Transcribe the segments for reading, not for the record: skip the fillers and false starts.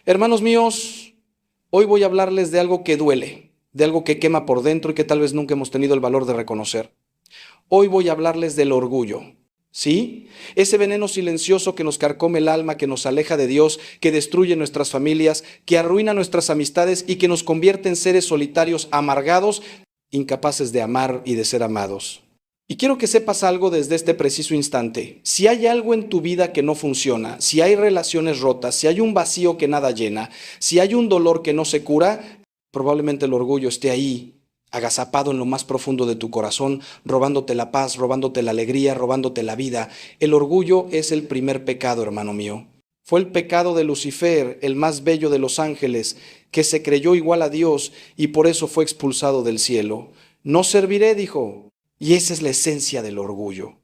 Hermanos míos, hoy voy a hablarles de algo que duele, de algo que quema por dentro y que tal vez nunca hemos tenido el valor de reconocer. Hoy voy a hablarles del orgullo. ¿Sí? Ese veneno silencioso que nos carcome el alma, que nos aleja de Dios, que destruye nuestras familias, que arruina nuestras amistades y que nos convierte en seres solitarios, amargados, incapaces de amar y de ser amados. Y quiero que sepas algo desde este preciso instante. Si hay algo en tu vida que no funciona, si hay relaciones rotas, si hay un vacío que nada llena, si hay un dolor que no se cura, probablemente el orgullo esté ahí, agazapado en lo más profundo de tu corazón, robándote la paz, robándote la alegría, robándote la vida. El orgullo es el primer pecado, hermano mío. Fue el pecado de Lucifer, el más bello de los ángeles, que se creyó igual a Dios y por eso fue expulsado del cielo. No serviré, dijo. Y esa es la esencia del orgullo.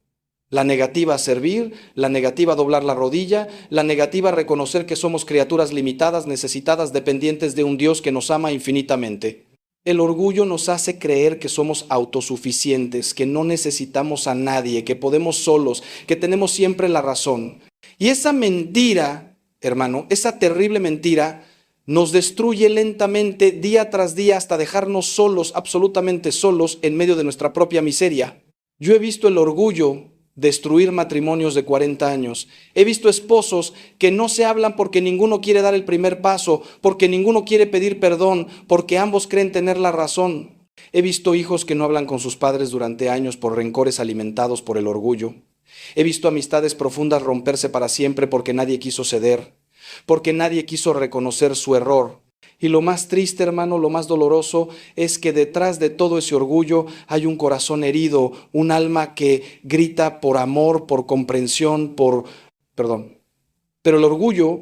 La negativa a servir, la negativa a doblar la rodilla, la negativa a reconocer que somos criaturas limitadas, necesitadas, dependientes de un Dios que nos ama infinitamente. El orgullo nos hace creer que somos autosuficientes, que no necesitamos a nadie, que podemos solos, que tenemos siempre la razón. Y esa mentira, hermano, esa terrible mentira, nos destruye lentamente día tras día hasta dejarnos solos, absolutamente solos, en medio de nuestra propia miseria. Yo he visto el orgullo destruir matrimonios de 40 años. He visto esposos que no se hablan porque ninguno quiere dar el primer paso, porque ninguno quiere pedir perdón, porque ambos creen tener la razón. He visto hijos que no hablan con sus padres durante años por rencores alimentados por el orgullo. He visto amistades profundas romperse para siempre porque nadie quiso ceder, porque nadie quiso reconocer su error. Y lo más triste, hermano, lo más doloroso es que detrás de todo ese orgullo hay un corazón herido, un alma que grita por amor, por comprensión, por perdón. Pero el orgullo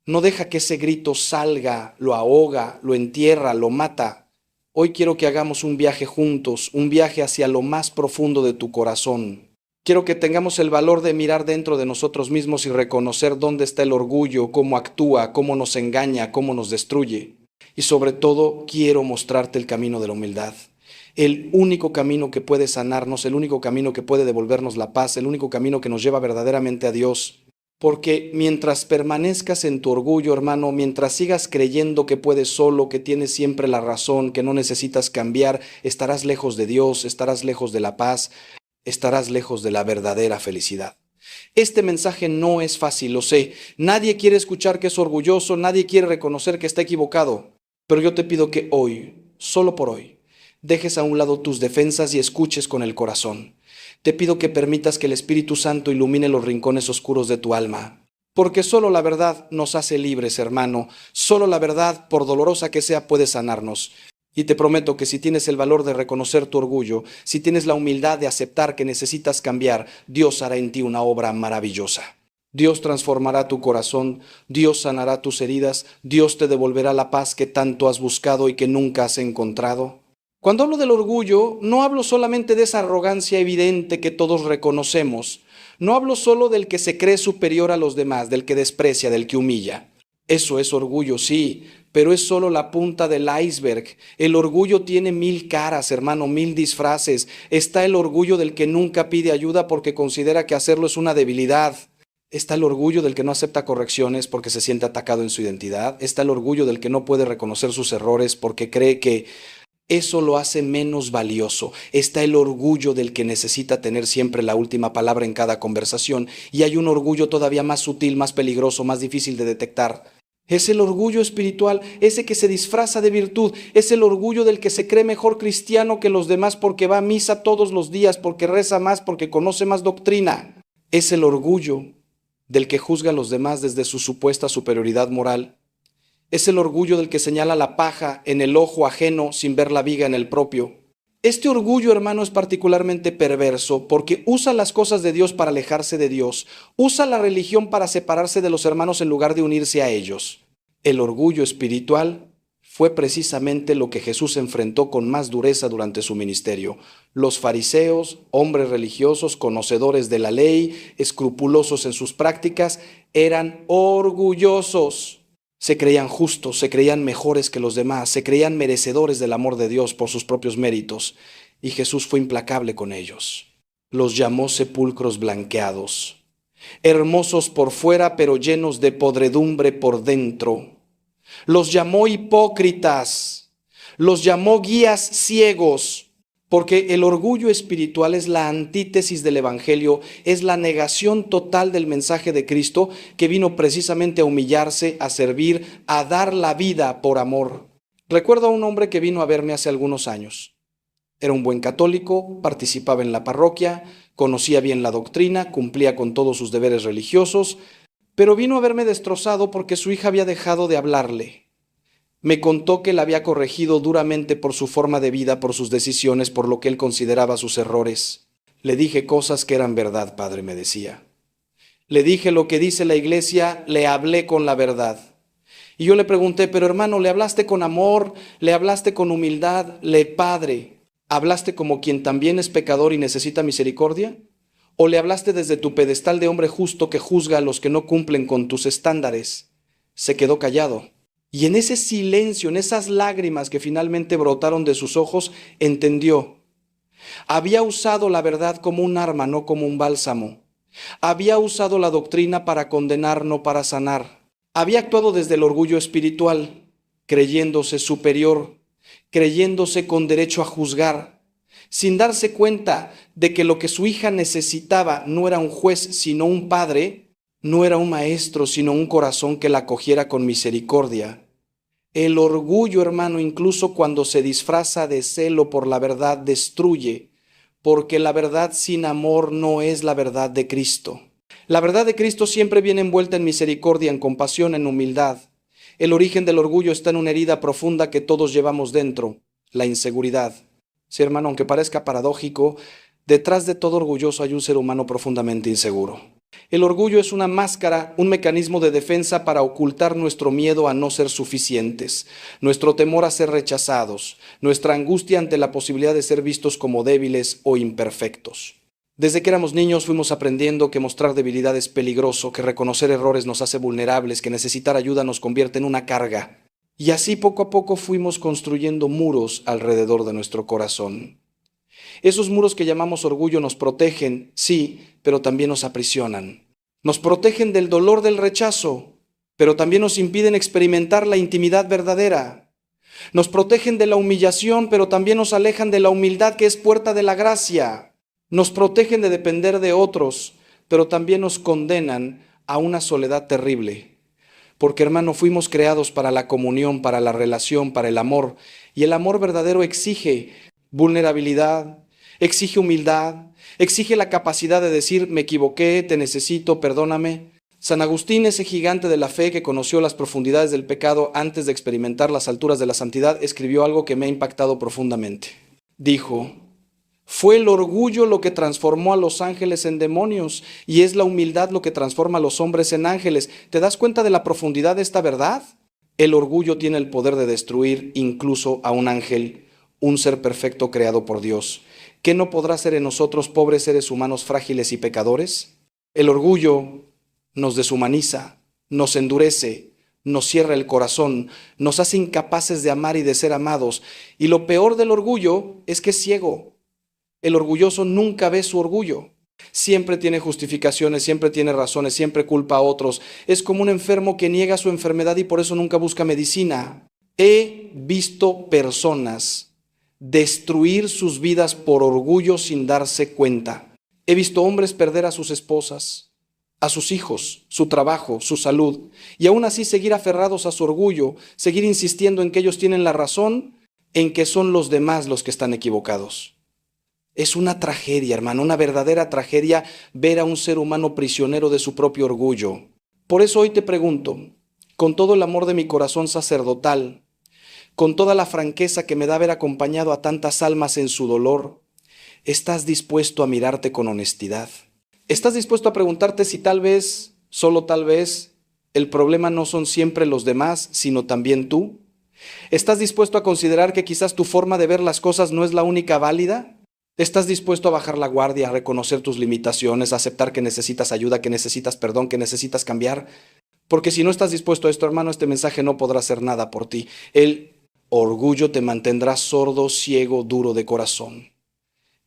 no deja que ese grito salga, lo ahoga, lo entierra, lo mata. Hoy quiero que hagamos un viaje juntos, un viaje hacia lo más profundo de tu corazón. Quiero que tengamos el valor de mirar dentro de nosotros mismos y reconocer dónde está el orgullo, cómo actúa, cómo nos engaña, cómo nos destruye. Y sobre todo, quiero mostrarte el camino de la humildad. El único camino que puede sanarnos, el único camino que puede devolvernos la paz, el único camino que nos lleva verdaderamente a Dios. Porque mientras permanezcas en tu orgullo, hermano, mientras sigas creyendo que puedes solo, que tienes siempre la razón, que no necesitas cambiar, estarás lejos de Dios, estarás lejos de la paz, estarás lejos de la verdadera felicidad. Este mensaje no es fácil, lo sé. Nadie quiere escuchar que es orgulloso, nadie quiere reconocer que está equivocado. Pero yo te pido que hoy, solo por hoy, dejes a un lado tus defensas y escuches con el corazón. Te pido que permitas que el Espíritu Santo ilumine los rincones oscuros de tu alma. Porque solo la verdad nos hace libres, hermano. Solo la verdad, por dolorosa que sea, puede sanarnos. Y te prometo que si tienes el valor de reconocer tu orgullo, si tienes la humildad de aceptar que necesitas cambiar, Dios hará en ti una obra maravillosa. Dios transformará tu corazón, Dios sanará tus heridas, Dios te devolverá la paz que tanto has buscado y que nunca has encontrado. Cuando hablo del orgullo, no hablo solamente de esa arrogancia evidente que todos reconocemos. No hablo solo del que se cree superior a los demás, del que desprecia, del que humilla. Eso es orgullo, sí, pero es solo la punta del iceberg. El orgullo tiene 1000 caras, hermano, 1000 disfraces. Está el orgullo del que nunca pide ayuda porque considera que hacerlo es una debilidad. Está el orgullo del que no acepta correcciones porque se siente atacado en su identidad. Está el orgullo del que no puede reconocer sus errores porque cree que eso lo hace menos valioso. Está el orgullo del que necesita tener siempre la última palabra en cada conversación. Y hay un orgullo todavía más sutil, más peligroso, más difícil de detectar. Es el orgullo espiritual, ese que se disfraza de virtud. Es el orgullo del que se cree mejor cristiano que los demás porque va a misa todos los días, porque reza más, porque conoce más doctrina. Es el orgullo del que juzga a los demás desde su supuesta superioridad moral. Es el orgullo del que señala la paja en el ojo ajeno sin ver la viga en el propio. Este orgullo, hermano, es particularmente perverso porque usa las cosas de Dios para alejarse de Dios, usa la religión para separarse de los hermanos en lugar de unirse a ellos. El orgullo espiritual fue precisamente lo que Jesús enfrentó con más dureza durante su ministerio. Los fariseos, hombres religiosos, conocedores de la ley, escrupulosos en sus prácticas, eran orgullosos. Se creían justos, se creían mejores que los demás, se creían merecedores del amor de Dios por sus propios méritos. Y Jesús fue implacable con ellos. Los llamó sepulcros blanqueados, hermosos por fuera pero llenos de podredumbre por dentro. Los llamó hipócritas, los llamó guías ciegos, porque el orgullo espiritual es la antítesis del Evangelio, es la negación total del mensaje de Cristo que vino precisamente a humillarse, a servir, a dar la vida por amor. Recuerdo a un hombre que vino a verme hace algunos años. Era un buen católico, participaba en la parroquia, conocía bien la doctrina, cumplía con todos sus deberes religiosos, pero vino a verme destrozado porque su hija había dejado de hablarle. Me contó que la había corregido duramente por su forma de vida, por sus decisiones, por lo que él consideraba sus errores. Le dije cosas que eran verdad, padre, me decía. Le dije lo que dice la iglesia, le hablé con la verdad. Y yo le pregunté, pero hermano, ¿le hablaste con amor? ¿Le hablaste con humildad? Padre, ¿hablaste como quien también es pecador y necesita misericordia? ¿O le hablaste desde tu pedestal de hombre justo que juzga a los que no cumplen con tus estándares? Se quedó callado. Y en ese silencio, en esas lágrimas que finalmente brotaron de sus ojos, entendió. Había usado la verdad como un arma, no como un bálsamo. Había usado la doctrina para condenar, no para sanar. Había actuado desde el orgullo espiritual, creyéndose superior, creyéndose con derecho a juzgar, sin darse cuenta de que lo que su hija necesitaba no era un juez, sino un padre. No era un maestro, sino un corazón que la acogiera con misericordia. El orgullo, hermano, incluso cuando se disfraza de celo por la verdad, destruye, porque la verdad sin amor no es la verdad de Cristo. La verdad de Cristo siempre viene envuelta en misericordia, en compasión, en humildad. El origen del orgullo está en una herida profunda que todos llevamos dentro, la inseguridad. Sí, hermano, aunque parezca paradójico, detrás de todo orgulloso hay un ser humano profundamente inseguro. El orgullo es una máscara, un mecanismo de defensa para ocultar nuestro miedo a no ser suficientes, nuestro temor a ser rechazados, nuestra angustia ante la posibilidad de ser vistos como débiles o imperfectos. Desde que éramos niños fuimos aprendiendo que mostrar debilidad es peligroso, que reconocer errores nos hace vulnerables, que necesitar ayuda nos convierte en una carga. Y así poco a poco fuimos construyendo muros alrededor de nuestro corazón. Esos muros que llamamos orgullo nos protegen, sí, pero también nos aprisionan. Nos protegen del dolor del rechazo, pero también nos impiden experimentar la intimidad verdadera. Nos protegen de la humillación, pero también nos alejan de la humildad que es puerta de la gracia. Nos protegen de depender de otros, pero también nos condenan a una soledad terrible. Porque, hermano, fuimos creados para la comunión, para la relación, para el amor. Y el amor verdadero exige vulnerabilidad, exige humildad, exige la capacidad de decir, me equivoqué, te necesito, perdóname. San Agustín, ese gigante de la fe que conoció las profundidades del pecado antes de experimentar las alturas de la santidad, escribió algo que me ha impactado profundamente. Dijo, fue el orgullo lo que transformó a los ángeles en demonios y es la humildad lo que transforma a los hombres en ángeles. ¿Te das cuenta de la profundidad de esta verdad? El orgullo tiene el poder de destruir incluso a un ángel, un ser perfecto creado por Dios. ¿Qué no podrá ser en nosotros, pobres seres humanos frágiles y pecadores? El orgullo nos deshumaniza, nos endurece, nos cierra el corazón, nos hace incapaces de amar y de ser amados. Y lo peor del orgullo es que es ciego. El orgulloso nunca ve su orgullo. Siempre tiene justificaciones, siempre tiene razones, siempre culpa a otros. Es como un enfermo que niega su enfermedad y por eso nunca busca medicina. He visto personas destruir sus vidas por orgullo sin darse cuenta. He visto hombres perder a sus esposas, a sus hijos, su trabajo, su salud, y aún así seguir aferrados a su orgullo, seguir insistiendo en que ellos tienen la razón, en que son los demás los que están equivocados. Es una tragedia, hermano, una verdadera tragedia ver a un ser humano prisionero de su propio orgullo. Por eso hoy te pregunto, con todo el amor de mi corazón sacerdotal, con toda la franqueza que me da haber acompañado a tantas almas en su dolor, ¿estás dispuesto a mirarte con honestidad? ¿Estás dispuesto a preguntarte si tal vez, solo tal vez, el problema no son siempre los demás, sino también tú? ¿Estás dispuesto a considerar que quizás tu forma de ver las cosas no es la única válida? ¿Estás dispuesto a bajar la guardia, a reconocer tus limitaciones, a aceptar que necesitas ayuda, que necesitas perdón, que necesitas cambiar? Porque si no estás dispuesto a esto, hermano, este mensaje no podrá hacer nada por ti. El orgullo te mantendrá sordo, ciego, duro de corazón.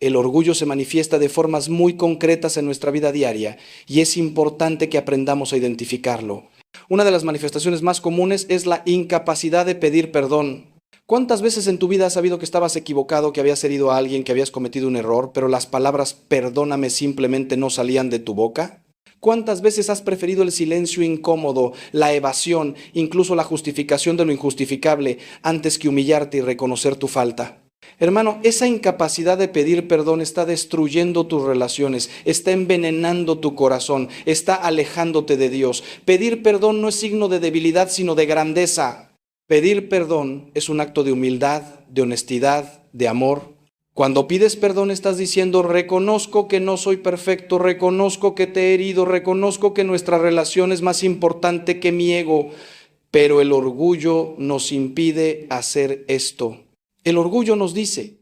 El orgullo se manifiesta de formas muy concretas en nuestra vida diaria y es importante que aprendamos a identificarlo. Una de las manifestaciones más comunes es la incapacidad de pedir perdón. ¿Cuántas veces en tu vida has sabido que estabas equivocado, que habías herido a alguien, que habías cometido un error, pero las palabras perdóname simplemente no salían de tu boca? ¿Cuántas veces has preferido el silencio incómodo, la evasión, incluso la justificación de lo injustificable, antes que humillarte y reconocer tu falta? Hermano, esa incapacidad de pedir perdón está destruyendo tus relaciones, está envenenando tu corazón, está alejándote de Dios. Pedir perdón no es signo de debilidad, sino de grandeza. Pedir perdón es un acto de humildad, de honestidad, de amor. Cuando pides perdón estás diciendo, reconozco que no soy perfecto, reconozco que te he herido, reconozco que nuestra relación es más importante que mi ego, pero el orgullo nos impide hacer esto. El orgullo nos dice,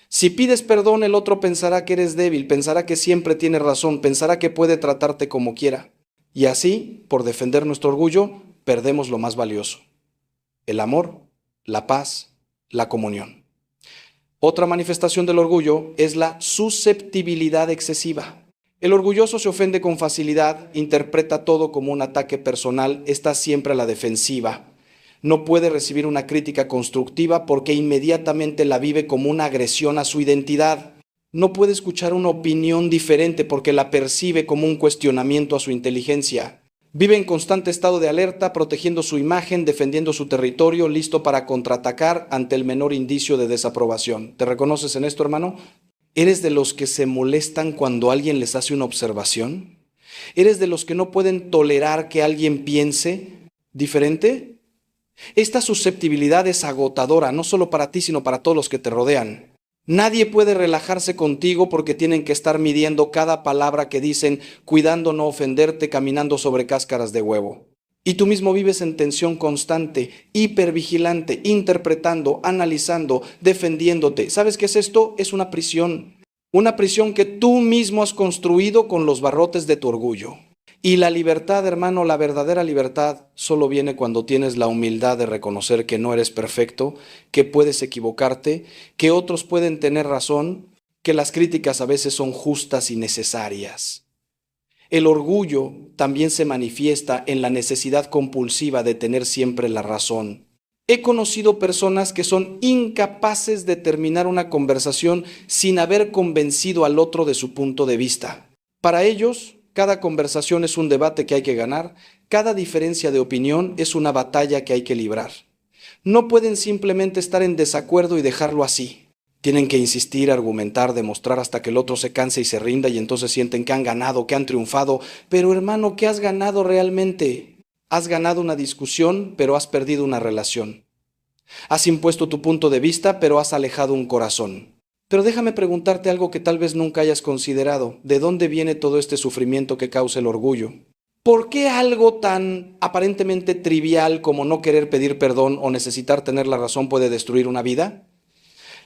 si pides perdón el otro pensará que eres débil, pensará que siempre tiene razón, pensará que puede tratarte como quiera. Y así, por defender nuestro orgullo, perdemos lo más valioso: el amor, la paz, la comunión. Otra manifestación del orgullo es la susceptibilidad excesiva. El orgulloso se ofende con facilidad, interpreta todo como un ataque personal, está siempre a la defensiva. No puede recibir una crítica constructiva porque inmediatamente la vive como una agresión a su identidad. No puede escuchar una opinión diferente porque la percibe como un cuestionamiento a su inteligencia. Vive en constante estado de alerta, protegiendo su imagen, defendiendo su territorio, listo para contraatacar ante el menor indicio de desaprobación. ¿Te reconoces en esto, hermano? ¿Eres de los que se molestan cuando alguien les hace una observación? ¿Eres de los que no pueden tolerar que alguien piense diferente? Esta susceptibilidad es agotadora, no solo para ti, sino para todos los que te rodean. Nadie puede relajarse contigo porque tienen que estar midiendo cada palabra que dicen, cuidando no ofenderte, caminando sobre cáscaras de huevo. Y tú mismo vives en tensión constante, hipervigilante, interpretando, analizando, defendiéndote. ¿Sabes qué es esto? Es una prisión. Una prisión que tú mismo has construido con los barrotes de tu orgullo. Y la libertad, hermano, la verdadera libertad solo viene cuando tienes la humildad de reconocer que no eres perfecto, que puedes equivocarte, que otros pueden tener razón, que las críticas a veces son justas y necesarias. El orgullo también se manifiesta en la necesidad compulsiva de tener siempre la razón. He conocido personas que son incapaces de terminar una conversación sin haber convencido al otro de su punto de vista. Para ellos, cada conversación es un debate que hay que ganar, cada diferencia de opinión es una batalla que hay que librar. No pueden simplemente estar en desacuerdo y dejarlo así. Tienen que insistir, argumentar, demostrar hasta que el otro se canse y se rinda y entonces sienten que han ganado, que han triunfado. Pero hermano, ¿qué has ganado realmente? Has ganado una discusión, pero has perdido una relación. Has impuesto tu punto de vista, pero has alejado un corazón. Pero déjame preguntarte algo que tal vez nunca hayas considerado. ¿De dónde viene todo este sufrimiento que causa el orgullo? ¿Por qué algo tan aparentemente trivial como no querer pedir perdón o necesitar tener la razón puede destruir una vida?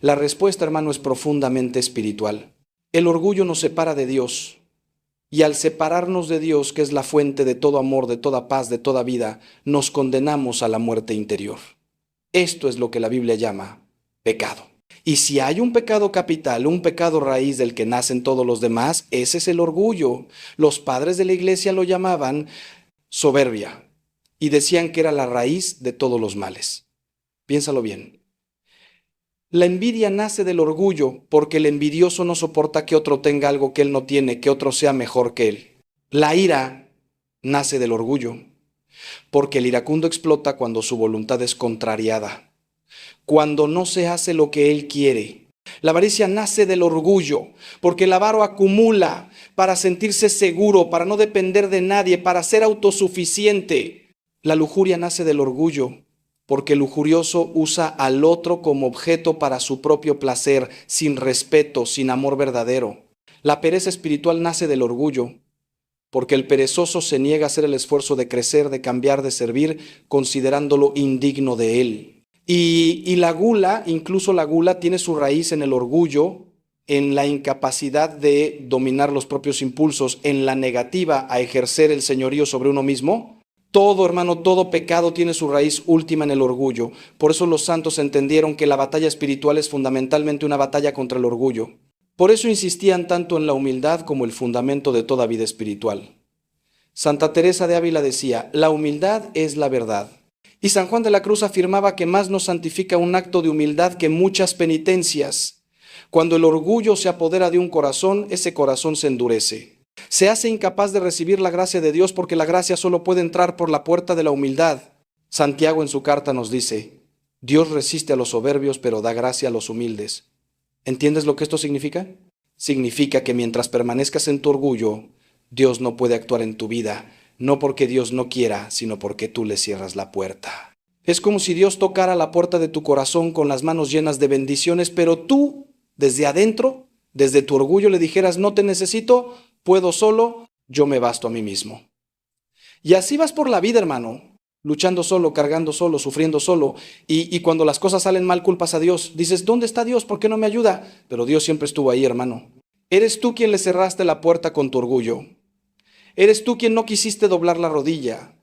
La respuesta, hermano, es profundamente espiritual. El orgullo nos separa de Dios. Y al separarnos de Dios, que es la fuente de todo amor, de toda paz, de toda vida, nos condenamos a la muerte interior. Esto es lo que la Biblia llama pecado. Y si hay un pecado capital, un pecado raíz del que nacen todos los demás, ese es el orgullo. Los padres de la iglesia lo llamaban soberbia y decían que era la raíz de todos los males. Piénsalo bien. La envidia nace del orgullo porque el envidioso no soporta que otro tenga algo que él no tiene, que otro sea mejor que él. La ira nace del orgullo porque el iracundo explota cuando su voluntad es contrariada, cuando no se hace lo que él quiere. La avaricia nace del orgullo, porque el avaro acumula para sentirse seguro, para no depender de nadie, para ser autosuficiente. La lujuria nace del orgullo, porque el lujurioso usa al otro como objeto para su propio placer, sin respeto, sin amor verdadero. La pereza espiritual nace del orgullo, porque el perezoso se niega a hacer el esfuerzo de crecer, de cambiar, de servir, considerándolo indigno de él. Y la gula, incluso la gula, tiene su raíz en el orgullo, en la incapacidad de dominar los propios impulsos, en la negativa a ejercer el señorío sobre uno mismo. Todo, hermano, todo pecado tiene su raíz última en el orgullo. Por eso los santos entendieron que la batalla espiritual es fundamentalmente una batalla contra el orgullo. Por eso insistían tanto en la humildad como el fundamento de toda vida espiritual. Santa Teresa de Ávila decía, la humildad es la verdad. Y San Juan de la Cruz afirmaba que más nos santifica un acto de humildad que muchas penitencias. Cuando el orgullo se apodera de un corazón, ese corazón se endurece. Se hace incapaz de recibir la gracia de Dios porque la gracia solo puede entrar por la puerta de la humildad. Santiago en su carta nos dice, Dios resiste a los soberbios, pero da gracia a los humildes. ¿Entiendes lo que esto significa? Significa que mientras permanezcas en tu orgullo, Dios no puede actuar en tu vida, no porque Dios no quiera, sino porque tú le cierras la puerta. Es como si Dios tocara la puerta de tu corazón con las manos llenas de bendiciones, pero tú, desde adentro, desde tu orgullo, le dijeras, no te necesito, puedo solo, yo me basto a mí mismo. Y así vas por la vida, hermano, luchando solo, cargando solo, sufriendo solo, y cuando las cosas salen mal, culpas a Dios. Dices, ¿dónde está Dios? ¿Por qué no me ayuda? Pero Dios siempre estuvo ahí, hermano. Eres tú quien le cerraste la puerta con tu orgullo. Eres tú quien no quisiste doblar la rodilla,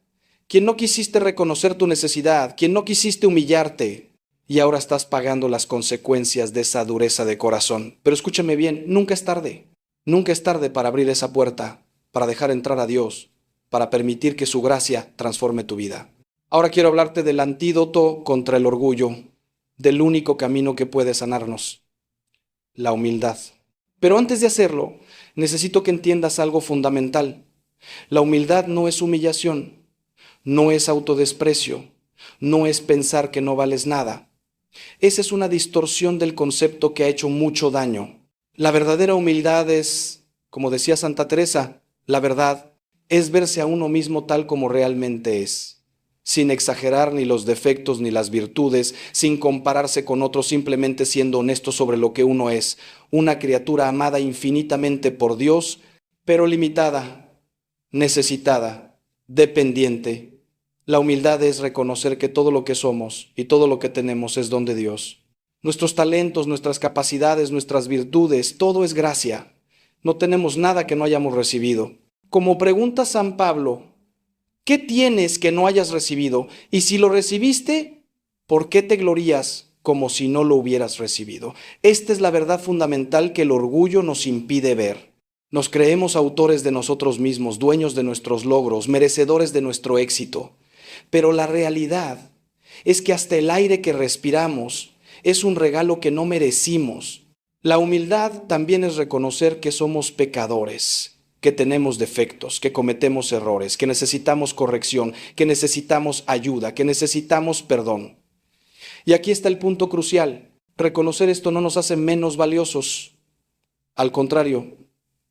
quien no quisiste reconocer tu necesidad, quien no quisiste humillarte, y ahora estás pagando las consecuencias de esa dureza de corazón. Pero escúchame bien, nunca es tarde. Nunca es tarde para abrir esa puerta, para dejar entrar a Dios, para permitir que su gracia transforme tu vida. Ahora quiero hablarte del antídoto contra el orgullo, del único camino que puede sanarnos, la humildad. Pero antes de hacerlo, necesito que entiendas algo fundamental. La humildad no es humillación, no es autodesprecio, no es pensar que no vales nada. Esa es una distorsión del concepto que ha hecho mucho daño. La verdadera humildad es, como decía Santa Teresa, la verdad es verse a uno mismo tal como realmente es, sin exagerar ni los defectos ni las virtudes, sin compararse con otros, simplemente siendo honesto sobre lo que uno es, una criatura amada infinitamente por Dios, pero limitada, necesitada, dependiente. La humildad es reconocer que todo lo que somos y todo lo que tenemos es don de Dios. Nuestros talentos, nuestras capacidades, nuestras virtudes, todo es gracia. No tenemos nada que no hayamos recibido. Como pregunta San Pablo, ¿qué tienes que no hayas recibido? Y si lo recibiste, ¿por qué te glorías como si no lo hubieras recibido? Esta es la verdad fundamental que el orgullo nos impide ver. Nos creemos autores de nosotros mismos, dueños de nuestros logros, merecedores de nuestro éxito. Pero la realidad es que hasta el aire que respiramos es un regalo que no merecimos. La humildad también es reconocer que somos pecadores, que tenemos defectos, que cometemos errores, que necesitamos corrección, que necesitamos ayuda, que necesitamos perdón. Y aquí está el punto crucial. Reconocer esto no nos hace menos valiosos. Al contrario,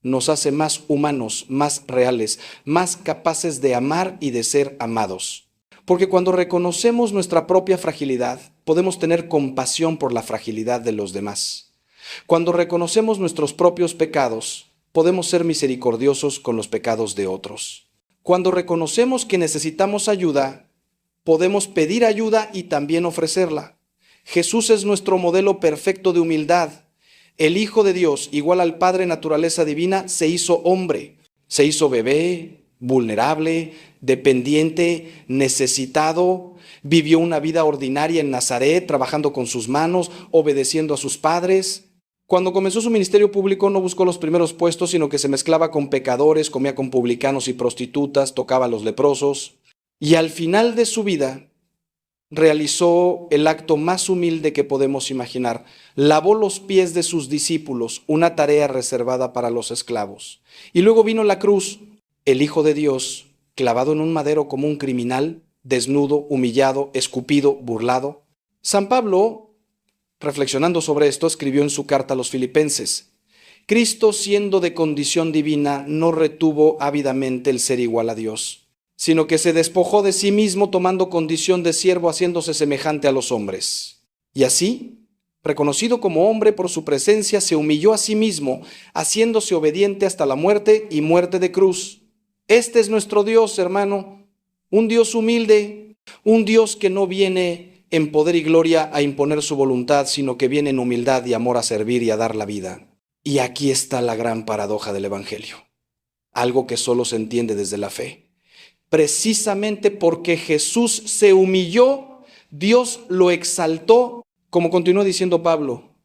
nos hace más humanos, más reales, más capaces de amar y de ser amados. Porque cuando reconocemos nuestra propia fragilidad, podemos tener compasión por la fragilidad de los demás. Cuando reconocemos nuestros propios pecados, podemos ser misericordiosos con los pecados de otros. Cuando reconocemos que necesitamos ayuda, podemos pedir ayuda y también ofrecerla. Jesús es nuestro modelo perfecto de humildad. El Hijo de Dios, igual al Padre naturaleza divina, se hizo hombre, se hizo bebé, vulnerable, dependiente, necesitado, vivió una vida ordinaria en Nazaret, trabajando con sus manos, obedeciendo a sus padres. Cuando comenzó su ministerio público no buscó los primeros puestos, sino que se mezclaba con pecadores, comía con publicanos y prostitutas, tocaba a los leprosos. Y al final de su vida realizó el acto más humilde que podemos imaginar. Lavó los pies de sus discípulos, una tarea reservada para los esclavos. Y luego vino la cruz, el Hijo de Dios, clavado en un madero como un criminal, desnudo, humillado, escupido, burlado. San Pablo, reflexionando sobre esto, escribió en su carta a los Filipenses: Cristo, siendo de condición divina, no retuvo ávidamente el ser igual a Dios, sino que se despojó de sí mismo, tomando condición de siervo, haciéndose semejante a los hombres. Y así, reconocido como hombre por su presencia, se humilló a sí mismo, haciéndose obediente hasta la muerte y muerte de cruz. Este es nuestro Dios, hermano, un Dios humilde, un Dios que no viene en poder y gloria a imponer su voluntad, sino que viene en humildad y amor a servir y a dar la vida. Y aquí está la gran paradoja del Evangelio, algo que solo se entiende desde la fe. Precisamente porque Jesús se humilló, Dios lo exaltó, como continúa diciendo Pablo.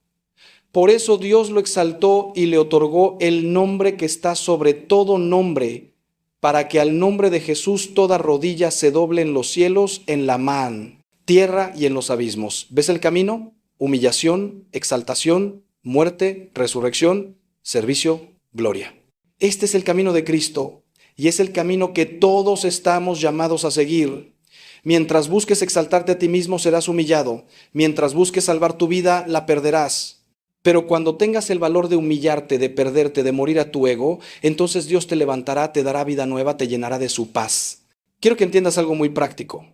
Por eso Dios lo exaltó y le otorgó el nombre que está sobre todo nombre, para que al nombre de Jesús toda rodilla se doble en los cielos, en la man, tierra y en los abismos. ¿Ves el camino? Humillación, exaltación, muerte, resurrección, servicio, gloria. Este es el camino de Cristo y es el camino que todos estamos llamados a seguir. Mientras busques exaltarte a ti mismo, serás humillado. Mientras busques salvar tu vida, la perderás. Pero cuando tengas el valor de humillarte, de perderte, de morir a tu ego, entonces Dios te levantará, te dará vida nueva, te llenará de su paz. Quiero que entiendas algo muy práctico.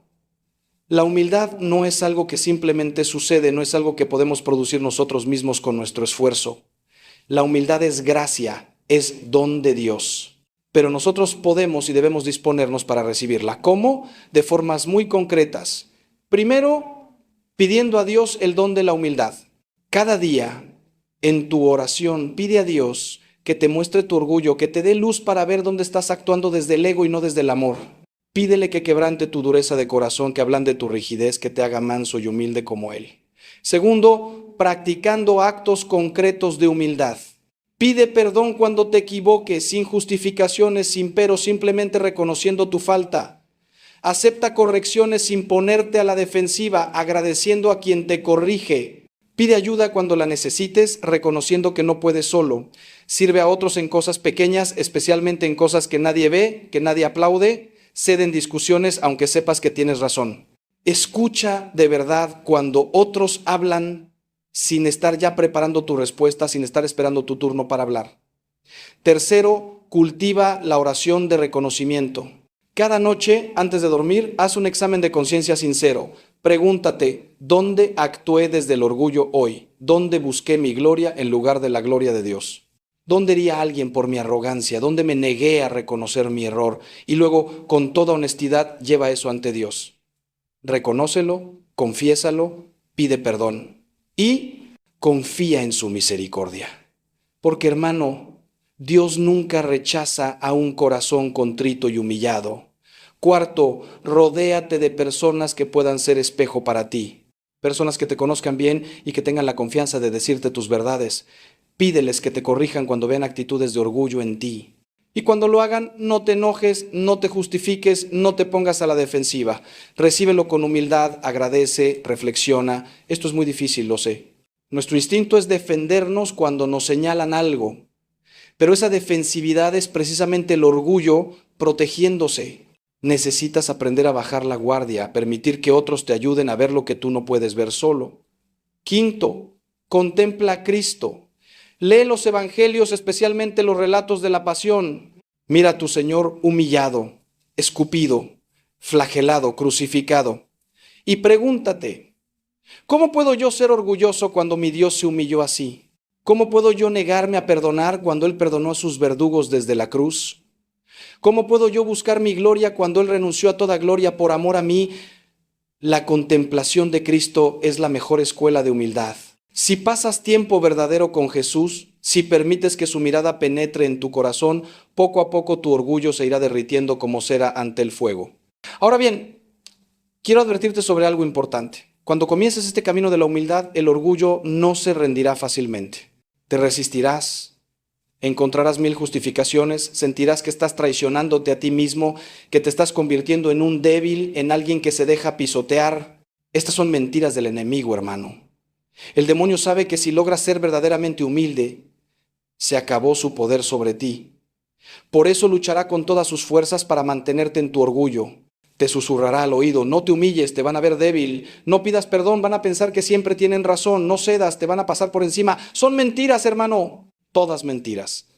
La humildad no es algo que simplemente sucede, no es algo que podemos producir nosotros mismos con nuestro esfuerzo. La humildad es gracia, es don de Dios. Pero nosotros podemos y debemos disponernos para recibirla. ¿Cómo? De formas muy concretas. Primero, pidiendo a Dios el don de la humildad. Cada día, en tu oración, pide a Dios que te muestre tu orgullo, que te dé luz para ver dónde estás actuando desde el ego y no desde el amor. Pídele que quebrante tu dureza de corazón, que ablande tu rigidez, que te haga manso y humilde como Él. Segundo, practicando actos concretos de humildad. Pide perdón cuando te equivoques, sin justificaciones, sin pero, simplemente reconociendo tu falta. Acepta correcciones sin ponerte a la defensiva, agradeciendo a quien te corrige. Pide ayuda cuando la necesites, reconociendo que no puedes solo. Sirve a otros en cosas pequeñas, especialmente en cosas que nadie ve, que nadie aplaude. Cede en discusiones aunque sepas que tienes razón. Escucha de verdad cuando otros hablan sin estar ya preparando tu respuesta, sin estar esperando tu turno para hablar. Tercero, cultiva la oración de reconocimiento. Cada noche, antes de dormir, haz un examen de conciencia sincero. Pregúntate, ¿dónde actué desde el orgullo hoy? ¿Dónde busqué mi gloria en lugar de la gloria de Dios? ¿Dónde herí a alguien por mi arrogancia? ¿Dónde me negué a reconocer mi error? Y luego, con toda honestidad, lleva eso ante Dios. Reconócelo, confiésalo, pide perdón y confía en su misericordia. Porque, hermano, Dios nunca rechaza a un corazón contrito y humillado. Cuarto, rodéate de personas que puedan ser espejo para ti. Personas que te conozcan bien y que tengan la confianza de decirte tus verdades. Pídeles que te corrijan cuando vean actitudes de orgullo en ti. Y cuando lo hagan, no te enojes, no te justifiques, no te pongas a la defensiva. Recíbelo con humildad, agradece, reflexiona. Esto es muy difícil, lo sé. Nuestro instinto es defendernos cuando nos señalan algo. Pero esa defensividad es precisamente el orgullo protegiéndose. Necesitas aprender a bajar la guardia, a permitir que otros te ayuden a ver lo que tú no puedes ver solo. Quinto, contempla a Cristo. Lee los evangelios, especialmente los relatos de la pasión. Mira a tu Señor humillado, escupido, flagelado, crucificado. Y pregúntate, ¿cómo puedo yo ser orgulloso cuando mi Dios se humilló así? ¿Cómo puedo yo negarme a perdonar cuando Él perdonó a sus verdugos desde la cruz? ¿Cómo puedo yo buscar mi gloria cuando Él renunció a toda gloria por amor a mí? La contemplación de Cristo es la mejor escuela de humildad. Si pasas tiempo verdadero con Jesús, si permites que su mirada penetre en tu corazón, poco a poco tu orgullo se irá derritiendo como cera ante el fuego. Ahora bien, quiero advertirte sobre algo importante. Cuando comiences este camino de la humildad, el orgullo no se rendirá fácilmente. Te resistirás, encontrarás mil justificaciones, sentirás que estás traicionándote a ti mismo, que te estás convirtiendo en un débil, en alguien que se deja pisotear. Estas son mentiras del enemigo, hermano. El demonio sabe que si logras ser verdaderamente humilde, se acabó su poder sobre ti. Por eso luchará con todas sus fuerzas para mantenerte en tu orgullo. Te susurrará al oído, no te humilles, te van a ver débil, no pidas perdón, van a pensar que siempre tienen razón, no cedas, te van a pasar por encima. Son mentiras, hermano, todas mentiras.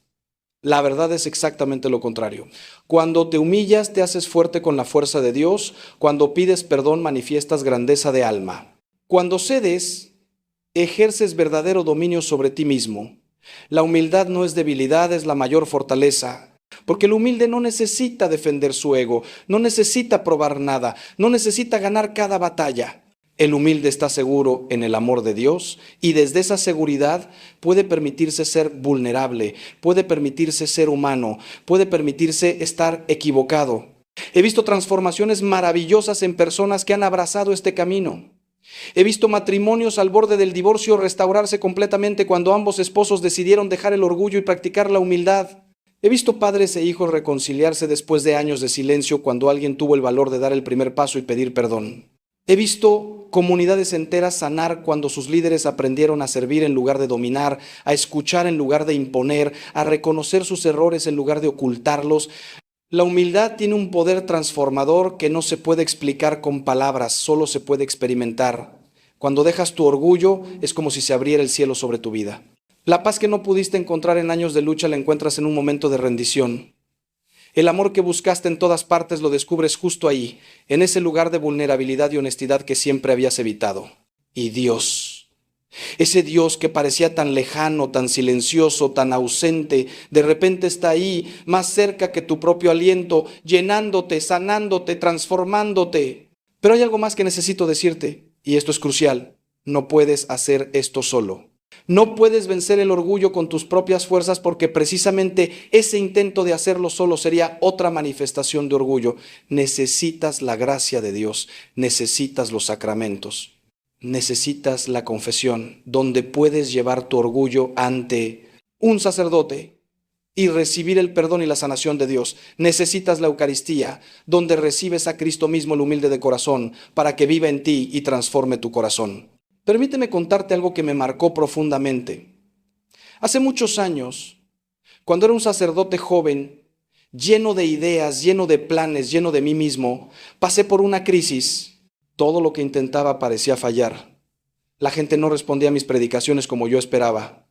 La verdad es exactamente lo contrario. Cuando te humillas, te haces fuerte con la fuerza de Dios. Cuando pides perdón, manifiestas grandeza de alma. Cuando cedes, ejerces verdadero dominio sobre ti mismo. La humildad no es debilidad, es la mayor fortaleza. Porque el humilde no necesita defender su ego, no necesita probar nada, no necesita ganar cada batalla. El humilde está seguro en el amor de Dios y desde esa seguridad puede permitirse ser vulnerable, puede permitirse ser humano, puede permitirse estar equivocado. He visto transformaciones maravillosas en personas que han abrazado este camino. He visto matrimonios al borde del divorcio restaurarse completamente cuando ambos esposos decidieron dejar el orgullo y practicar la humildad. He visto padres e hijos reconciliarse después de años de silencio cuando alguien tuvo el valor de dar el primer paso y pedir perdón. He visto comunidades enteras sanar cuando sus líderes aprendieron a servir en lugar de dominar, a escuchar en lugar de imponer, a reconocer sus errores en lugar de ocultarlos. La humildad tiene un poder transformador que no se puede explicar con palabras, solo se puede experimentar. Cuando dejas tu orgullo, es como si se abriera el cielo sobre tu vida. La paz que no pudiste encontrar en años de lucha la encuentras en un momento de rendición. El amor que buscaste en todas partes lo descubres justo ahí, en ese lugar de vulnerabilidad y honestidad que siempre habías evitado. Y Dios, ese Dios que parecía tan lejano, tan silencioso, tan ausente, de repente está ahí, más cerca que tu propio aliento, llenándote, sanándote, transformándote. Pero hay algo más que necesito decirte, y esto es crucial. No puedes hacer esto solo. No puedes vencer el orgullo con tus propias fuerzas porque precisamente ese intento de hacerlo solo sería otra manifestación de orgullo. Necesitas la gracia de Dios, necesitas los sacramentos, necesitas la confesión, donde puedes llevar tu orgullo ante un sacerdote y recibir el perdón y la sanación de Dios. Necesitas la Eucaristía, donde recibes a Cristo mismo, el humilde de corazón, para que viva en ti y transforme tu corazón. Permíteme contarte algo que me marcó profundamente. Hace muchos años, cuando era un sacerdote joven, lleno de ideas, lleno de planes, lleno de mí mismo, pasé por una crisis. Todo lo que intentaba parecía fallar. La gente no respondía a mis predicaciones como yo esperaba.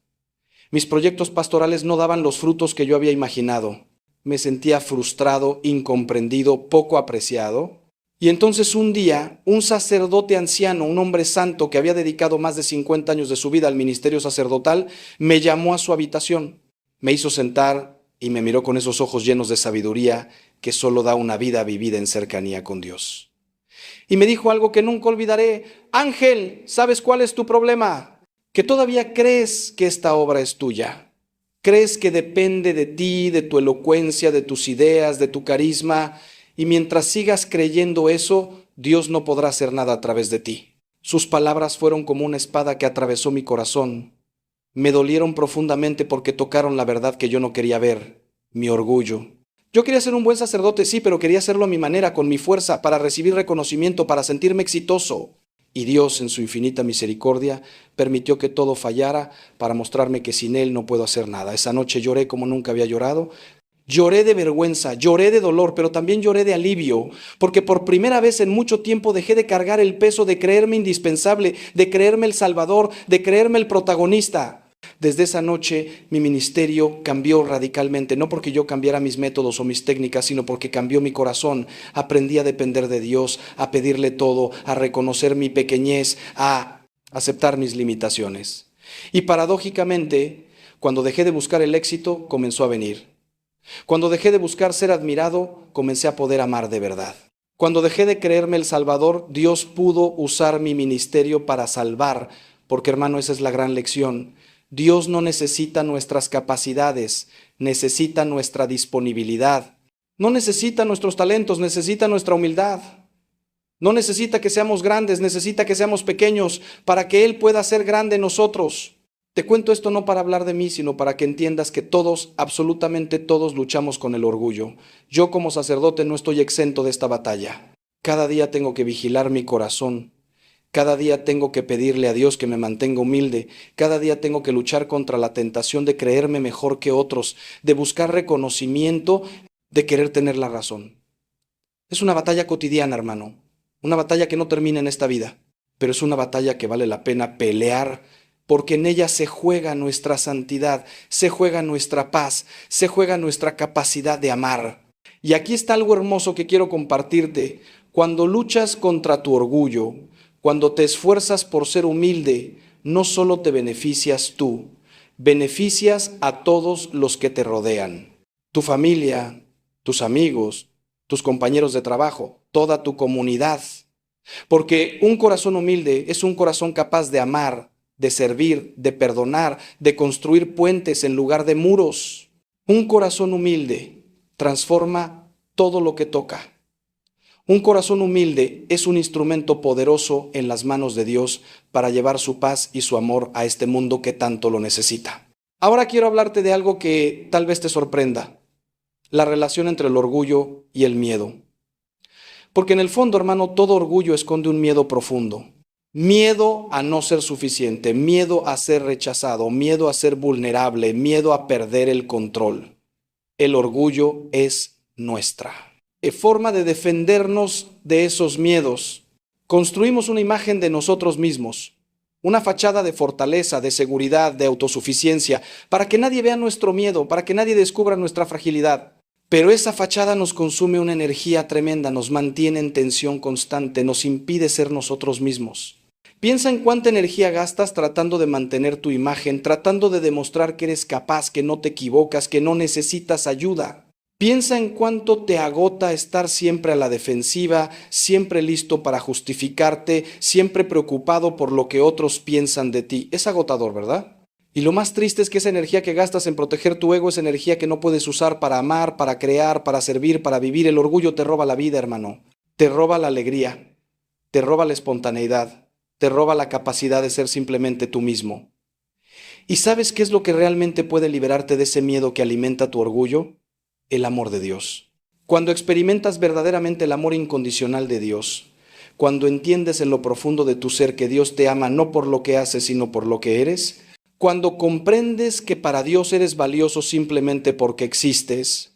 Mis proyectos pastorales no daban los frutos que yo había imaginado. Me sentía frustrado, incomprendido, poco apreciado. Y entonces un día, un sacerdote anciano, un hombre santo que había dedicado más de 50 años de su vida al ministerio sacerdotal, me llamó a su habitación. Me hizo sentar y me miró con esos ojos llenos de sabiduría que solo da una vida vivida en cercanía con Dios. Y me dijo algo que nunca olvidaré. Ángel, ¿sabes cuál es tu problema? Que todavía crees que esta obra es tuya. Crees que depende de ti, de tu elocuencia, de tus ideas, de tu carisma. Y mientras sigas creyendo eso, Dios no podrá hacer nada a través de ti. Sus palabras fueron como una espada que atravesó mi corazón. Me dolieron profundamente porque tocaron la verdad que yo no quería ver, mi orgullo. Yo quería ser un buen sacerdote, sí, pero quería hacerlo a mi manera, con mi fuerza, para recibir reconocimiento, para sentirme exitoso. Y Dios, en su infinita misericordia, permitió que todo fallara para mostrarme que sin Él no puedo hacer nada. Esa noche lloré como nunca había llorado. Lloré de vergüenza, lloré de dolor, pero también lloré de alivio, porque por primera vez en mucho tiempo dejé de cargar el peso de creerme indispensable, de creerme el salvador, de creerme el protagonista. Desde esa noche mi ministerio cambió radicalmente, no porque yo cambiara mis métodos o mis técnicas, sino porque cambió mi corazón. Aprendí a depender de Dios, a pedirle todo, a reconocer mi pequeñez, a aceptar mis limitaciones. Y paradójicamente, cuando dejé de buscar el éxito, comenzó a venir. Cuando dejé de buscar ser admirado, comencé a poder amar de verdad. Cuando dejé de creerme el Salvador, Dios pudo usar mi ministerio para salvar, porque hermano, esa es la gran lección. Dios no necesita nuestras capacidades, necesita nuestra disponibilidad. No necesita nuestros talentos, necesita nuestra humildad. No necesita que seamos grandes, necesita que seamos pequeños para que Él pueda ser grande en nosotros. Te cuento esto no para hablar de mí, sino para que entiendas que todos, absolutamente todos, luchamos con el orgullo. Yo como sacerdote no estoy exento de esta batalla. Cada día tengo que vigilar mi corazón. Cada día tengo que pedirle a Dios que me mantenga humilde. Cada día tengo que luchar contra la tentación de creerme mejor que otros, de buscar reconocimiento, de querer tener la razón. Es una batalla cotidiana, hermano. Una batalla que no termina en esta vida, pero es una batalla que vale la pena pelear, porque en ella se juega nuestra santidad, se juega nuestra paz, se juega nuestra capacidad de amar. Y aquí está algo hermoso que quiero compartirte. Cuando luchas contra tu orgullo, cuando te esfuerzas por ser humilde, no solo te beneficias tú, beneficias a todos los que te rodean. Tu familia, tus amigos, tus compañeros de trabajo, toda tu comunidad. Porque un corazón humilde es un corazón capaz de amar, de servir, de perdonar, de construir puentes en lugar de muros. Un corazón humilde transforma todo lo que toca. Un corazón humilde es un instrumento poderoso en las manos de Dios para llevar su paz y su amor a este mundo que tanto lo necesita. Ahora quiero hablarte de algo que tal vez te sorprenda. la relación entre el orgullo y el miedo. Porque en el fondo, hermano, todo orgullo esconde un miedo profundo. Miedo a no ser suficiente, miedo a ser rechazado, miedo a ser vulnerable, miedo a perder el control. El orgullo es nuestra forma de defendernos de esos miedos. Construimos una imagen de nosotros mismos, una fachada de fortaleza, de seguridad, de autosuficiencia, para que nadie vea nuestro miedo, para que nadie descubra nuestra fragilidad. Pero esa fachada nos consume una energía tremenda, nos mantiene en tensión constante, nos impide ser nosotros mismos. Piensa en cuánta energía gastas tratando de mantener tu imagen, tratando de demostrar que eres capaz, que no te equivocas, que no necesitas ayuda. Piensa en cuánto te agota estar siempre a la defensiva, siempre listo para justificarte, siempre preocupado por lo que otros piensan de ti. Es agotador, ¿verdad? Y lo más triste es que esa energía que gastas en proteger tu ego es energía que no puedes usar para amar, para crear, para servir, para vivir. El orgullo te roba la vida, hermano. Te roba la alegría, te roba la espontaneidad, te roba la capacidad de ser simplemente tú mismo. ¿Y sabes qué es lo que realmente puede liberarte de ese miedo que alimenta tu orgullo? El amor de Dios. Cuando experimentas verdaderamente el amor incondicional de Dios, cuando entiendes en lo profundo de tu ser que Dios te ama no por lo que haces, sino por lo que eres, cuando comprendes que para Dios eres valioso simplemente porque existes,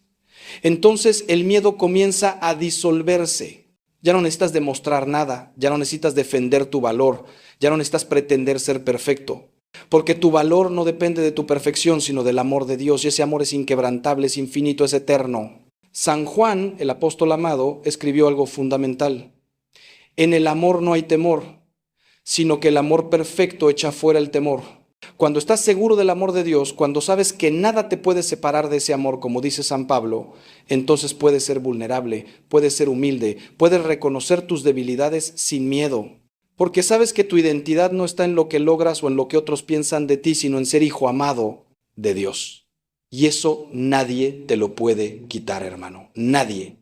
entonces el miedo comienza a disolverse. Ya no necesitas demostrar nada, ya no necesitas defender tu valor, ya no necesitas pretender ser perfecto. Porque tu valor no depende de tu perfección, sino del amor de Dios, y ese amor es inquebrantable, es infinito, es eterno. San Juan, el apóstol amado, escribió algo fundamental. En el amor no hay temor, sino que el amor perfecto echa fuera el temor. Cuando estás seguro del amor de Dios, cuando sabes que nada te puede separar de ese amor, como dice San Pablo, entonces puedes ser vulnerable, puedes ser humilde, puedes reconocer tus debilidades sin miedo. Porque sabes que tu identidad no está en lo que logras o en lo que otros piensan de ti, sino en ser hijo amado de Dios. Y eso nadie te lo puede quitar, hermano. Nadie.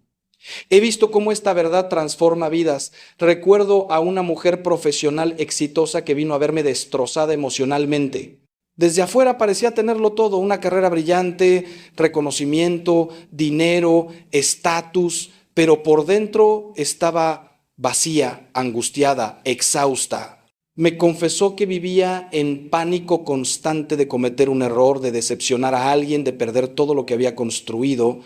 He visto cómo esta verdad transforma vidas. Recuerdo a una mujer profesional exitosa que vino a verme destrozada emocionalmente. Desde afuera parecía tenerlo todo, una carrera brillante, reconocimiento, dinero, estatus, pero por dentro estaba vacía, angustiada, exhausta. Me confesó que vivía en pánico constante de cometer un error, de decepcionar a alguien, de perder todo lo que había construido.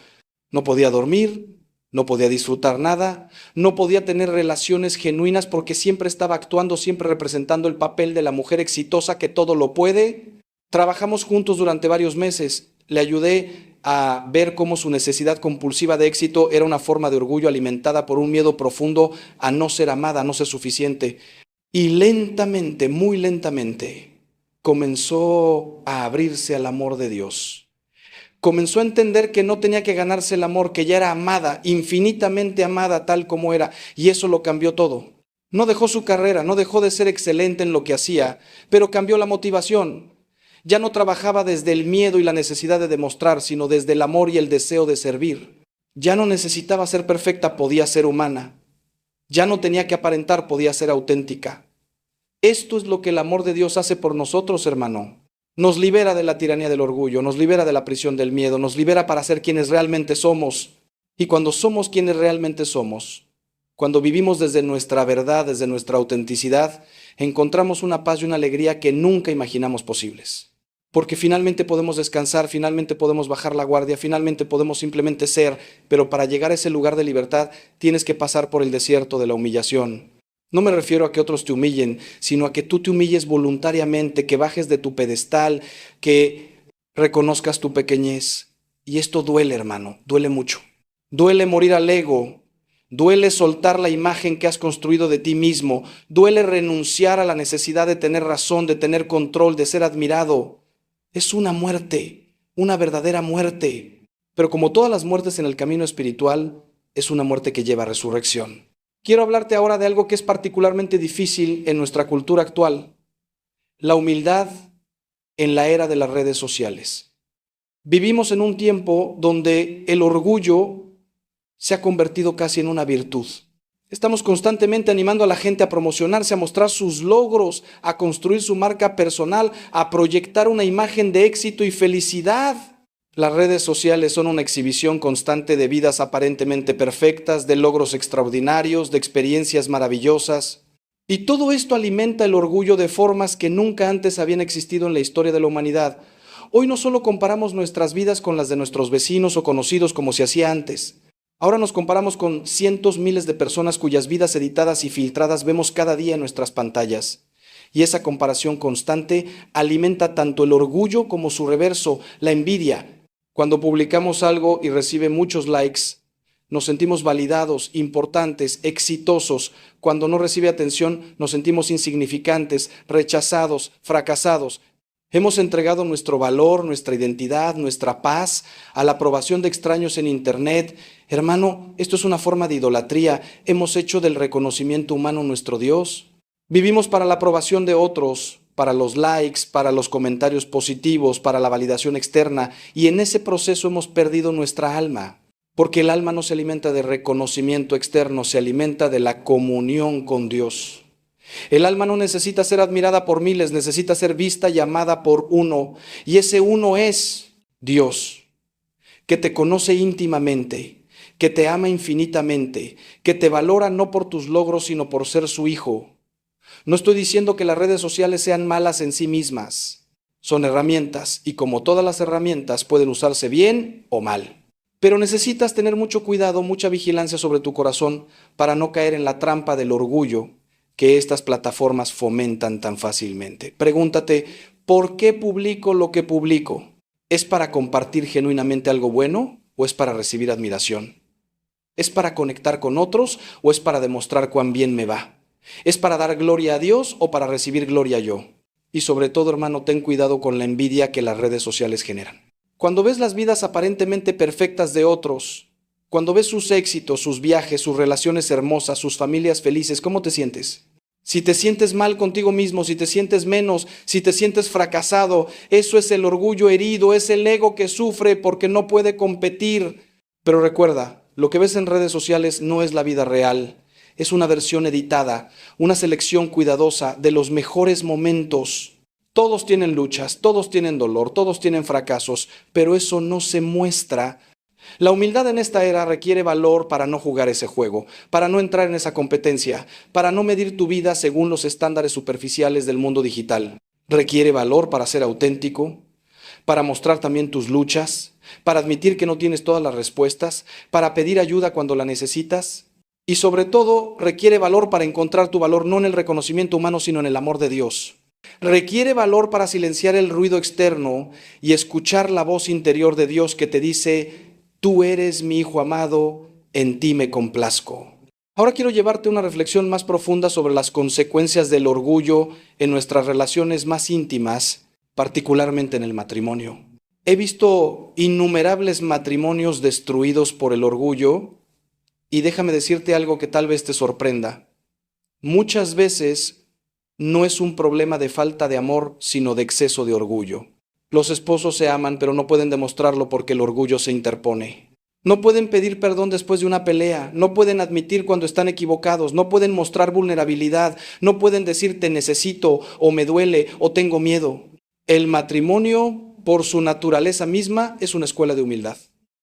No podía dormir, no podía disfrutar nada, no podía tener relaciones genuinas porque siempre estaba actuando, siempre representando el papel de la mujer exitosa que todo lo puede. Trabajamos juntos durante varios meses. Le ayudé a ver cómo su necesidad compulsiva de éxito era una forma de orgullo alimentada por un miedo profundo a no ser amada, a no ser suficiente. Y lentamente, muy lentamente, comenzó a abrirse al amor de Dios. Comenzó a entender que no tenía que ganarse el amor, que ya era amada, infinitamente amada tal como era, y eso lo cambió todo. No dejó su carrera, no dejó de ser excelente en lo que hacía, pero cambió la motivación. Ya no trabajaba desde el miedo y la necesidad de demostrar, sino desde el amor y el deseo de servir. Ya no necesitaba ser perfecta, podía ser humana. Ya no tenía que aparentar, podía ser auténtica. Esto es lo que el amor de Dios hace por nosotros, hermano. Nos libera de la tiranía del orgullo, nos libera de la prisión del miedo, nos libera para ser quienes realmente somos. Y cuando somos quienes realmente somos, cuando vivimos desde nuestra verdad, desde nuestra autenticidad, encontramos una paz y una alegría que nunca imaginamos posibles. Porque finalmente podemos descansar, finalmente podemos bajar la guardia, finalmente podemos simplemente ser, pero para llegar a ese lugar de libertad tienes que pasar por el desierto de la humillación. No me refiero a que otros te humillen, sino a que tú te humilles voluntariamente, que bajes de tu pedestal, que reconozcas tu pequeñez. Y esto duele, hermano, duele mucho. Duele morir al ego, duele soltar la imagen que has construido de ti mismo, duele renunciar a la necesidad de tener razón, de tener control, de ser admirado. Es una muerte, una verdadera muerte. Pero como todas las muertes en el camino espiritual, es una muerte que lleva a resurrección. Quiero hablarte ahora de algo que es particularmente difícil en nuestra cultura actual: la humildad en la era de las redes sociales. Vivimos en un tiempo donde el orgullo se ha convertido casi en una virtud. Estamos constantemente animando a la gente a promocionarse, a mostrar sus logros, a construir su marca personal, a proyectar una imagen de éxito y felicidad. Las redes sociales son una exhibición constante de vidas aparentemente perfectas, de logros extraordinarios, de experiencias maravillosas. Y todo esto alimenta el orgullo de formas que nunca antes habían existido en la historia de la humanidad. Hoy no solo comparamos nuestras vidas con las de nuestros vecinos o conocidos como se hacía antes. Ahora nos comparamos con cientos, miles de personas cuyas vidas editadas y filtradas vemos cada día en nuestras pantallas. Y esa comparación constante alimenta tanto el orgullo como su reverso, la envidia. Cuando publicamos algo y recibe muchos likes, nos sentimos validados, importantes, exitosos. Cuando no recibe atención, nos sentimos insignificantes, rechazados, fracasados. Hemos entregado nuestro valor, nuestra identidad, nuestra paz a la aprobación de extraños en Internet. Hermano, esto es una forma de idolatría. Hemos hecho del reconocimiento humano nuestro Dios. Vivimos para la aprobación de otros, para los likes, para los comentarios positivos, para la validación externa, y en ese proceso hemos perdido nuestra alma, porque el alma no se alimenta de reconocimiento externo, se alimenta de la comunión con Dios. El alma no necesita ser admirada por miles, necesita ser vista y amada por uno, y ese uno es Dios, que te conoce íntimamente, que te ama infinitamente, que te valora no por tus logros, sino por ser su hijo. No estoy diciendo que las redes sociales sean malas en sí mismas. Son herramientas y como todas las herramientas pueden usarse bien o mal. Pero necesitas tener mucho cuidado, mucha vigilancia sobre tu corazón para no caer en la trampa del orgullo que estas plataformas fomentan tan fácilmente. Pregúntate, ¿por qué publico lo que publico? ¿Es para compartir genuinamente algo bueno o es para recibir admiración? ¿Es para conectar con otros o es para demostrar cuán bien me va? ¿Es para dar gloria a Dios o para recibir gloria yo? Y sobre todo, hermano, ten cuidado con la envidia que las redes sociales generan. Cuando ves las vidas aparentemente perfectas de otros, cuando ves sus éxitos, sus viajes, sus relaciones hermosas, sus familias felices, ¿cómo te sientes? Si te sientes mal contigo mismo, si te sientes menos, si te sientes fracasado, eso es el orgullo herido, es el ego que sufre porque no puede competir. Pero recuerda, lo que ves en redes sociales no es la vida real. Es una versión editada, una selección cuidadosa de los mejores momentos. Todos tienen luchas, todos tienen dolor, todos tienen fracasos, pero eso no se muestra. La humildad en esta era requiere valor para no jugar ese juego, para no entrar en esa competencia, para no medir tu vida según los estándares superficiales del mundo digital. Requiere valor para ser auténtico, para mostrar también tus luchas, para admitir que no tienes todas las respuestas, para pedir ayuda cuando la necesitas. Y sobre todo, requiere valor para encontrar tu valor no en el reconocimiento humano, sino en el amor de Dios. Requiere valor para silenciar el ruido externo y escuchar la voz interior de Dios que te dice, tú eres mi hijo amado, en ti me complazco. Ahora quiero llevarte a una reflexión más profunda sobre las consecuencias del orgullo en nuestras relaciones más íntimas, particularmente en el matrimonio. He visto innumerables matrimonios destruidos por el orgullo. Y déjame decirte algo que tal vez te sorprenda. Muchas veces no es un problema de falta de amor, sino de exceso de orgullo. Los esposos se aman, pero no pueden demostrarlo porque el orgullo se interpone. No pueden pedir perdón después de una pelea, no pueden admitir cuando están equivocados, no pueden mostrar vulnerabilidad, no pueden decir te necesito o me duele o tengo miedo. El matrimonio, por su naturaleza misma, es una escuela de humildad.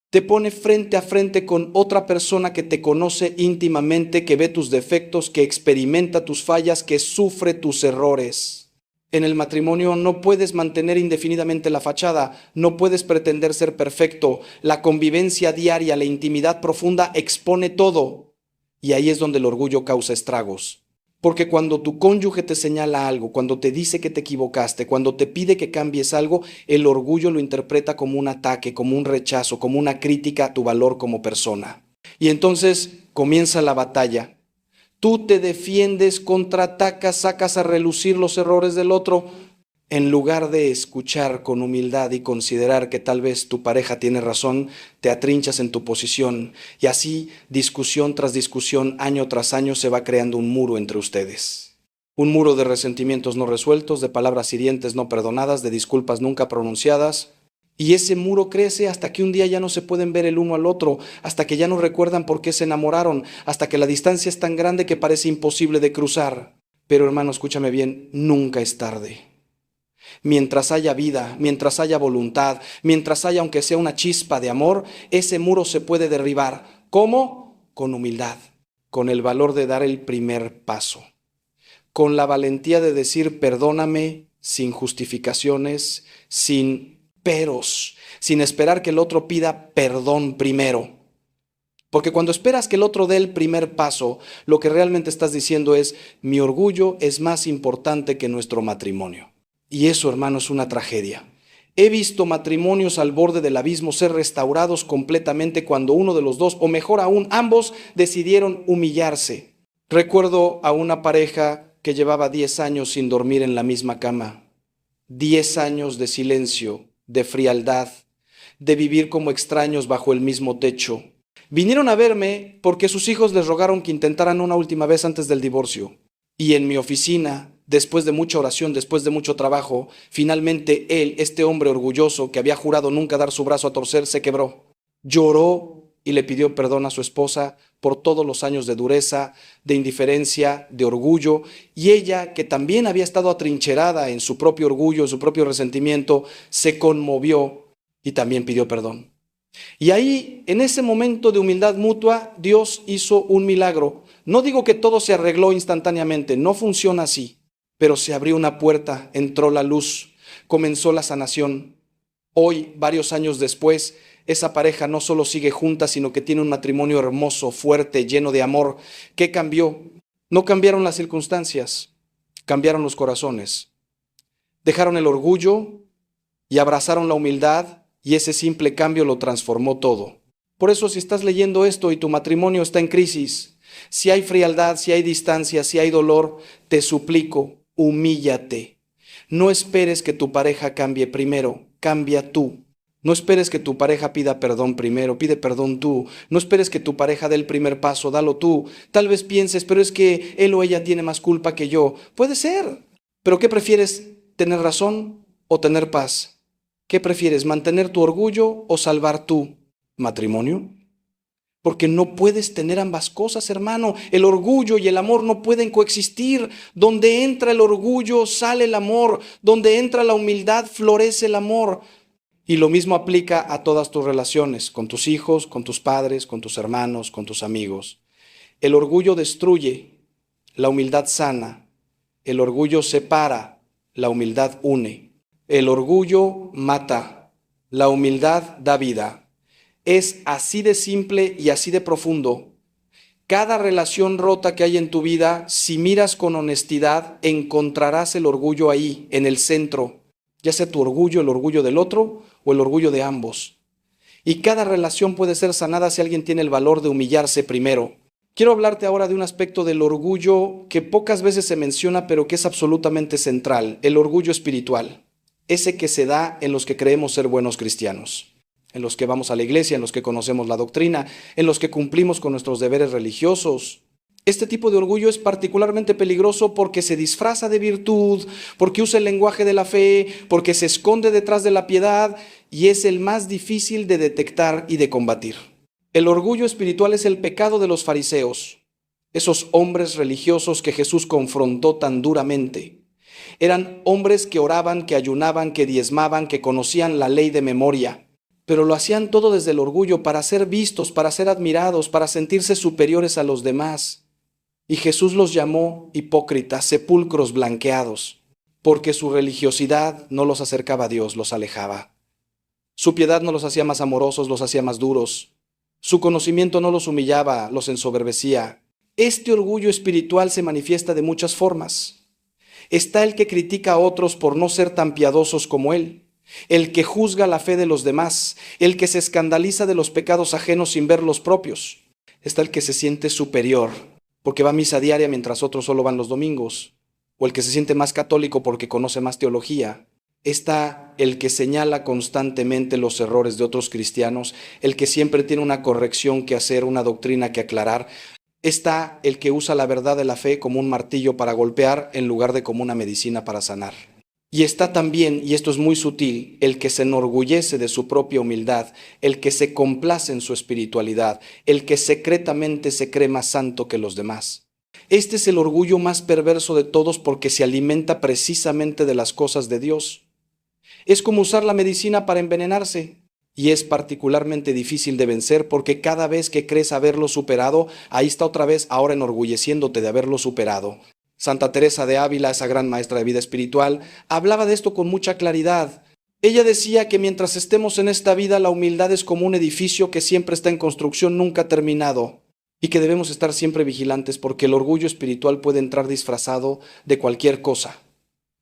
Te pone frente a frente con otra persona que te conoce íntimamente, que ve tus defectos, que experimenta tus fallas, que sufre tus errores. En el matrimonio no puedes mantener indefinidamente la fachada, no puedes pretender ser perfecto. La convivencia diaria, la intimidad profunda expone todo. Y ahí es donde el orgullo causa estragos. Porque cuando tu cónyuge te señala algo, cuando te dice que te equivocaste, cuando te pide que cambies algo, el orgullo lo interpreta como un ataque, como un rechazo, como una crítica a tu valor como persona. Y entonces comienza la batalla. Tú te defiendes, contraatacas, sacas a relucir los errores del otro, en lugar de escuchar con humildad y considerar que tal vez tu pareja tiene razón, te atrinchas en tu posición y así, discusión tras discusión, año tras año, se va creando un muro entre ustedes. Un muro de resentimientos no resueltos, de palabras hirientes no perdonadas, de disculpas nunca pronunciadas. Y ese muro crece hasta que un día ya no se pueden ver el uno al otro, hasta que ya no recuerdan por qué se enamoraron, hasta que la distancia es tan grande que parece imposible de cruzar. Pero hermano, escúchame bien, nunca es tarde. Mientras haya vida, mientras haya voluntad, mientras haya aunque sea una chispa de amor, ese muro se puede derribar. ¿Cómo? Con humildad, con el valor de dar el primer paso, con la valentía de decir perdóname sin justificaciones, sin peros, sin esperar que el otro pida perdón primero. Porque cuando esperas que el otro dé el primer paso, lo que realmente estás diciendo es, mi orgullo es más importante que nuestro matrimonio. Y eso, hermano, es una tragedia. He visto matrimonios al borde del abismo ser restaurados completamente cuando uno de los dos, o mejor aún, ambos decidieron humillarse. Recuerdo a una pareja que llevaba 10 años sin dormir en la misma cama. 10 años de silencio, de frialdad, de vivir como extraños bajo el mismo techo. Vinieron a verme porque sus hijos les rogaron que intentaran una última vez antes del divorcio. Y en mi oficina, después de mucha oración, después de mucho trabajo, finalmente él, este hombre orgulloso que había jurado nunca dar su brazo a torcer, se quebró. Lloró y le pidió perdón a su esposa por todos los años de dureza, de indiferencia, de orgullo, y ella, que también había estado atrincherada en su propio orgullo, en su propio resentimiento, se conmovió y también pidió perdón. Y ahí, en ese momento de humildad mutua, Dios hizo un milagro. No digo que todo se arregló instantáneamente, no funciona así, pero se abrió una puerta, entró la luz, comenzó la sanación. Hoy, varios años después, esa pareja no solo sigue junta, sino que tiene un matrimonio hermoso, fuerte, lleno de amor. ¿Qué cambió? No cambiaron las circunstancias, cambiaron los corazones. Dejaron el orgullo y abrazaron la humildad, y ese simple cambio lo transformó todo. Por eso, si estás leyendo esto y tu matrimonio está en crisis, si hay frialdad, si hay distancia, si hay dolor, te suplico, humíllate. No esperes que tu pareja cambie primero, cambia tú. No esperes que tu pareja pida perdón primero, pide perdón tú. No esperes que tu pareja dé el primer paso, dalo tú. Tal vez pienses, pero es que él o ella tiene más culpa que yo. Puede ser. ¿Pero qué prefieres, tener razón o tener paz? ¿Qué prefieres, mantener tu orgullo o salvar tu matrimonio? Porque no puedes tener ambas cosas, hermano. El orgullo y el amor no pueden coexistir. Donde entra el orgullo, sale el amor. Donde entra la humildad, florece el amor. Y lo mismo aplica a todas tus relaciones, con tus hijos, con tus padres, con tus hermanos, con tus amigos. El orgullo destruye, la humildad sana. El orgullo separa, la humildad une. El orgullo mata, la humildad da vida. Es así de simple y así de profundo. Cada relación rota que hay en tu vida, si miras con honestidad, encontrarás el orgullo ahí, en el centro, ya sea tu orgullo, el orgullo del otro o el orgullo de ambos. Y cada relación puede ser sanada si alguien tiene el valor de humillarse primero. Quiero hablarte ahora de un aspecto del orgullo que pocas veces se menciona, pero que es absolutamente central, el orgullo espiritual. Ese que se da en los que creemos ser buenos cristianos, en los que vamos a la iglesia, en los que conocemos la doctrina, en los que cumplimos con nuestros deberes religiosos. Este tipo de orgullo es particularmente peligroso porque se disfraza de virtud, porque usa el lenguaje de la fe, porque se esconde detrás de la piedad y es el más difícil de detectar y de combatir. El orgullo espiritual es el pecado de los fariseos, esos hombres religiosos que Jesús confrontó tan duramente. Eran hombres que oraban, que ayunaban, que diezmaban, que conocían la ley de memoria, pero lo hacían todo desde el orgullo para ser vistos, para ser admirados, para sentirse superiores a los demás. Y Jesús los llamó hipócritas, sepulcros blanqueados, porque su religiosidad no los acercaba a Dios, los alejaba. Su piedad no los hacía más amorosos, los hacía más duros. Su conocimiento no los humillaba, los ensoberbecía. Este orgullo espiritual se manifiesta de muchas formas. Está el que critica a otros por no ser tan piadosos como él, el que juzga la fe de los demás, el que se escandaliza de los pecados ajenos sin ver los propios. Está el que se siente superior porque va a misa diaria mientras otros solo van los domingos, o el que se siente más católico porque conoce más teología. Está el que señala constantemente los errores de otros cristianos, el que siempre tiene una corrección que hacer, una doctrina que aclarar. Está el que usa la verdad de la fe como un martillo para golpear en lugar de como una medicina para sanar. Y está también, y esto es muy sutil, el que se enorgullece de su propia humildad, el que se complace en su espiritualidad, el que secretamente se cree más santo que los demás. Este es el orgullo más perverso de todos porque se alimenta precisamente de las cosas de Dios. Es como usar la medicina para envenenarse. Y es particularmente difícil de vencer porque cada vez que crees haberlo superado, ahí está otra vez ahora enorgulleciéndote de haberlo superado. Santa Teresa de Ávila, esa gran maestra de vida espiritual, hablaba de esto con mucha claridad. Ella decía que mientras estemos en esta vida, la humildad es como un edificio que siempre está en construcción, nunca terminado, y que debemos estar siempre vigilantes porque el orgullo espiritual puede entrar disfrazado de cualquier cosa.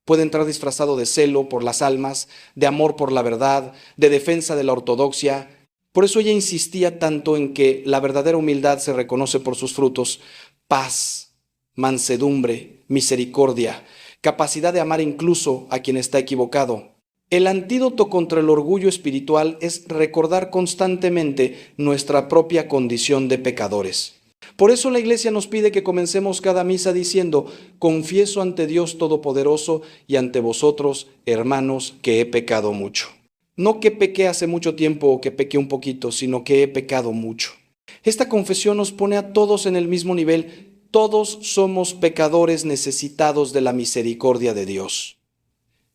Puede entrar disfrazado de celo por las almas, de amor por la verdad, de defensa de la ortodoxia. Por eso ella insistía tanto en que la verdadera humildad se reconoce por sus frutos: paz, mansedumbre, misericordia, capacidad de amar incluso a quien está equivocado. El antídoto contra el orgullo espiritual es recordar constantemente nuestra propia condición de pecadores. Por eso la Iglesia nos pide que comencemos cada misa diciendo: confieso ante Dios Todopoderoso y ante vosotros, hermanos, que he pecado mucho. No que pequé hace mucho tiempo o que pequé un poquito, sino que he pecado mucho. Esta confesión nos pone a todos en el mismo nivel. Todos somos pecadores necesitados de la misericordia de Dios.